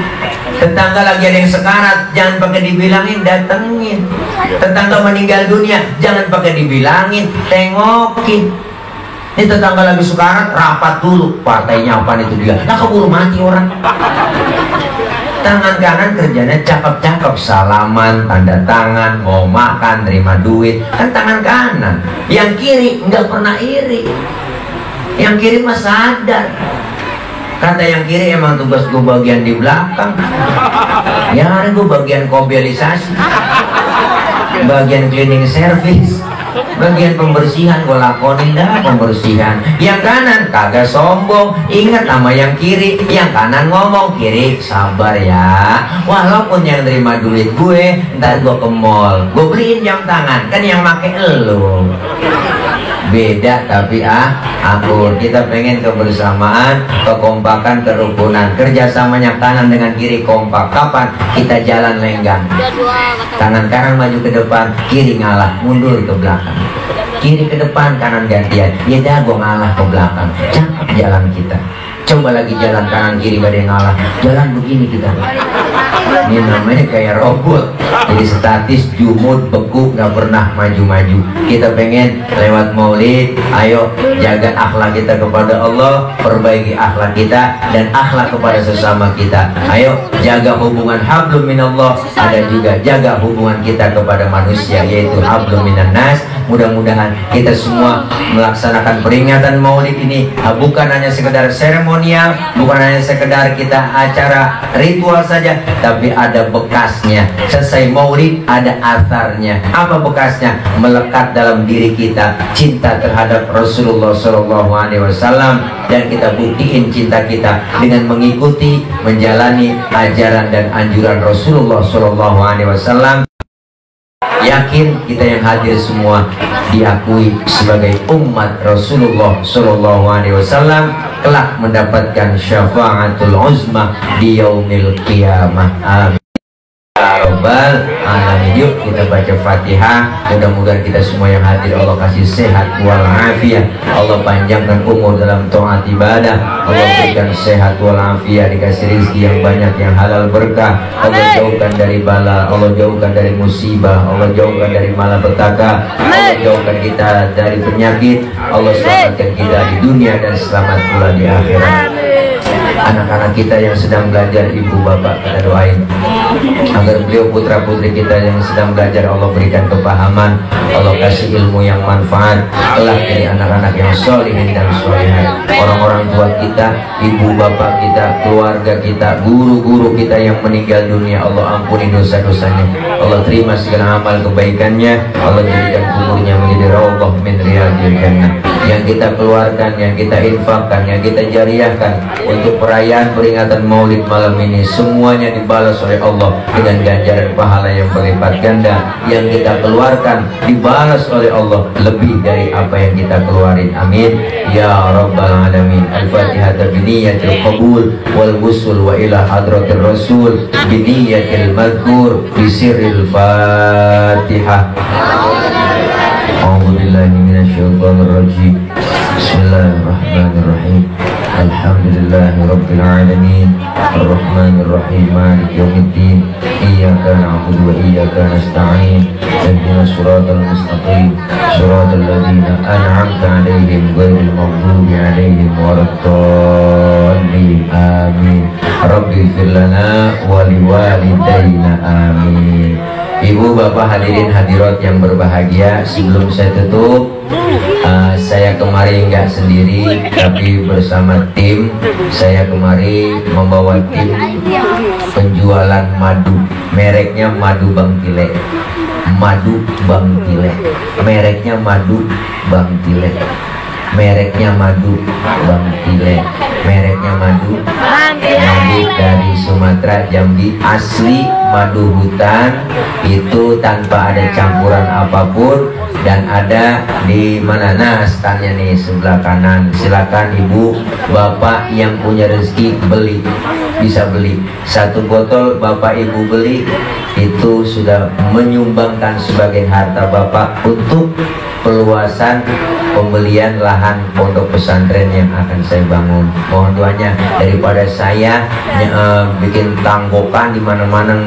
Tetangga lagi ada yang sekarat, jangan pakai dibilangin, datengin. Tetangga meninggal dunia, jangan pakai dibilangin, tengokin. Ini tetangga lagi sekarat, rapat dulu. Partainya apa itu dia? Nah keburu mati orang. Tangan kanan kerjanya cakep-cakep, salaman, tanda tangan, mau makan, terima duit, kan tangan kanan. Yang kiri nggak pernah iri. Yang kiri mah sadar. Kata yang kiri, emang tugas gue bagian di belakang. Ya gue bagian kobelisasi, bagian cleaning service, bagian pembersihan gue lakonin dah pembersihan. Yang kanan kagak sombong, ingat sama yang kiri. Yang kanan ngomong, kiri sabar ya, walaupun yang terima duit gue ntar gue ke mall, gue beliin jam tangan, kan yang make elu. Beda tapi akur. Kita pengen kebersamaan, kekompakan, kerukunan. Kerjasamanya kanan dengan kiri kompak. Kapan? Kita jalan lenggang, tangan kanan maju ke depan, kiri ngalah, mundur ke belakang. Kiri ke depan, kanan gantian. Ya dah gue ngalah ke belakang. Cakep jalan kita. Coba lagi jalan kanan kiri gak ada yang ngalah. Jalan begini kita. Ini namanya kayak robot. Jadi statis, jumud, beku, gak pernah maju-maju. Kita pengen lewat maulid, ayo jaga akhlak kita kepada Allah, perbaiki akhlak kita dan akhlak kepada sesama kita. Ayo jaga hubungan hablum minallah, ada juga jaga hubungan kita kepada manusia, yaitu hablum minan nas. Mudah-mudahan kita semua melaksanakan peringatan maulid ini bukan hanya sekedar seremonial, bukan hanya sekedar kita acara ritual saja, tapi ada bekasnya. Selesai maulid ada atharnya. Apa bekasnya? Melekat dalam diri kita cinta terhadap Rasulullah SAW, dan kita buktiin cinta kita dengan mengikuti, menjalani ajaran dan anjuran Rasulullah SAW. Yakin kita yang hadir semua diakui sebagai umat Rasulullah SAW, kelak mendapatkan syafaatul uzma di yaumil qiyamah. Amin. rabbal alamin. Yuk kita baca Fatihah. Mudah-mudahan kita semua yang hadir Allah kasih sehat walafiat, Allah panjangkan umur dalam taat ibadah, Allah berikan sehat walafiat, dikasih rezeki yang banyak yang halal berkah, Allah jauhkan dari bala, Allah jauhkan dari musibah, Allah jauhkan dari malapetaka, Allah jauhkan kita dari penyakit, Allah selamatkan kita di dunia dan selamat pula di akhirat. Anak-anak kita yang sedang belajar, ibu bapak kita doain agar beliau putra putri kita yang sedang belajar Allah berikan kepahaman, Allah kasih ilmu yang manfaat, telah jadi anak-anak yang solihin dan solihat. Orang-orang tua kita, ibu bapak kita, keluarga kita, guru-guru kita yang meninggal dunia, Allah ampuni dosa-dosanya, Allah terima segala amal kebaikannya, Allah jadikan kuburnya menjadi raudhah min riyadil jannah. Yang kita keluarkan, yang kita infakkan, yang kita jariahkan untuk perayaan peringatan Maulid malam ini, semuanya dibalas oleh Allah dengan ganjaran pahala yang berlipat ganda. Yang kita keluarkan dibalas oleh Allah lebih dari apa yang kita keluarin. Amin ya rabbal alamin. Al-Fatihah biniyatil qabul wal wusul wa ila hadratir rasul biniyatil madhkur bisirril Fatihah. A'udzubillahi minasyaitonir rajim. Bismillahirrahmanirrahim. Alhamdulillahi rabbil alamin. Arrahmanir rahim. Maliki yaumiddin. Iyyaka na'budu wa iyyaka nasta'in. Ihdinas siratal mustaqim. Siratal ladzina an'amta 'alaihim ghairil maghdubi 'alaihim waladdallin. Amin. Rabbighfir lana wa liwalidayna. Amin. Ibu bapak hadirin hadirat yang berbahagia, sebelum saya tutup, saya kemari nggak sendiri tapi bersama tim. Saya kemari membawa tim penjualan madu, mereknya Madu Bang Tile. Madu Bang Tile, mereknya Madu Bang Tile, mereknya Madu Bang Tile, mereknya Madu dari Sumatera, Jambi, asli madu hutan, itu tanpa ada campuran apapun, dan ada di mana? Nah, standnya nih sebelah kanan. Silakan ibu bapak yang punya rezeki beli, bisa beli satu botol. Bapak ibu beli itu sudah menyumbangkan sebagai harta bapak untuk perluasan pembelian lahan pondok pesantren yang akan saya bangun. Mohon doanya, daripada saya bikin tanggokan di mana-mana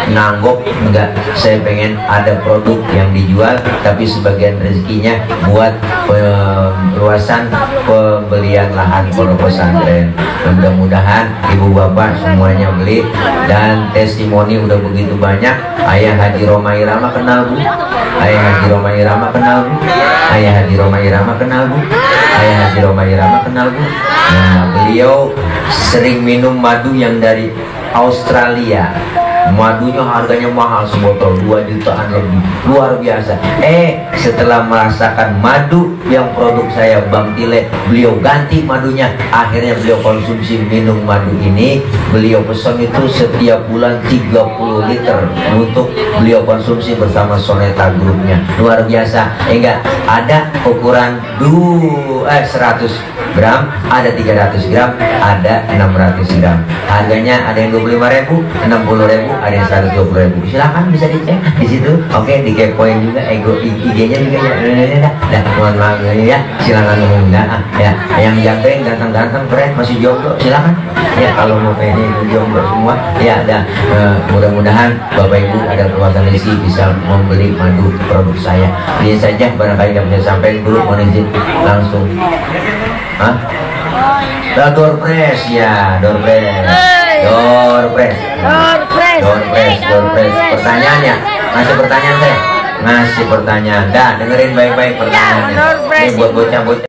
nanggok, enggak. Saya pengen ada produk yang dijual, tapi sebagian rezekinya buat perluasan pembelian lahan pondok pesantren. Mudah-mudahan ibu bapak semuanya beli, dan testimoni udah begitu banyak. Ayah Haji Roma Irama kenal bu? Ayah Haji Roma Irama kenal bu? Ayah Haji Roma Irama kenal bu? Ayah Haji Roma Irama kenal bu? Nah, beliau sering minum madu yang dari Australia. Madunya harganya mahal, sebotol 2 jutaan lebih, luar biasa. Setelah merasakan madu yang produk saya Bang Tile, beliau ganti madunya. Akhirnya beliau konsumsi minum madu ini. Beliau pesan itu setiap bulan 30 liter untuk beliau konsumsi bersama Soneta grupnya. Luar biasa. Enggak ada ukuran 100 gram, ada 300 gram, ada 600 gram. Harganya ada yang 25.000, 60.000, ada yang 120.000. Silakan bisa dicek di situ. Oke, dikepoin juga IG-nya juga ya. Dah, mohon maaf ya. Silakan mengundang ya. Yang ganteng, ganteng-ganteng, keren, masih jomblo, silakan. Ya, kalau mau pengen jomblo semua, ya dah. Mudah-mudahan Bapak Ibu ada kekuatan rezeki bisa membeli madu produk saya. Ini saja, barangkali tidak bisa sampai dulu, mohon izin langsung. Hah? Door press ya, door press. Pertanyaannya, ngasih pertanyaan saya, ngasih pertanyaan. Dah, dengerin baik-baik pertanyaannya. Ini buat bocah-bocah.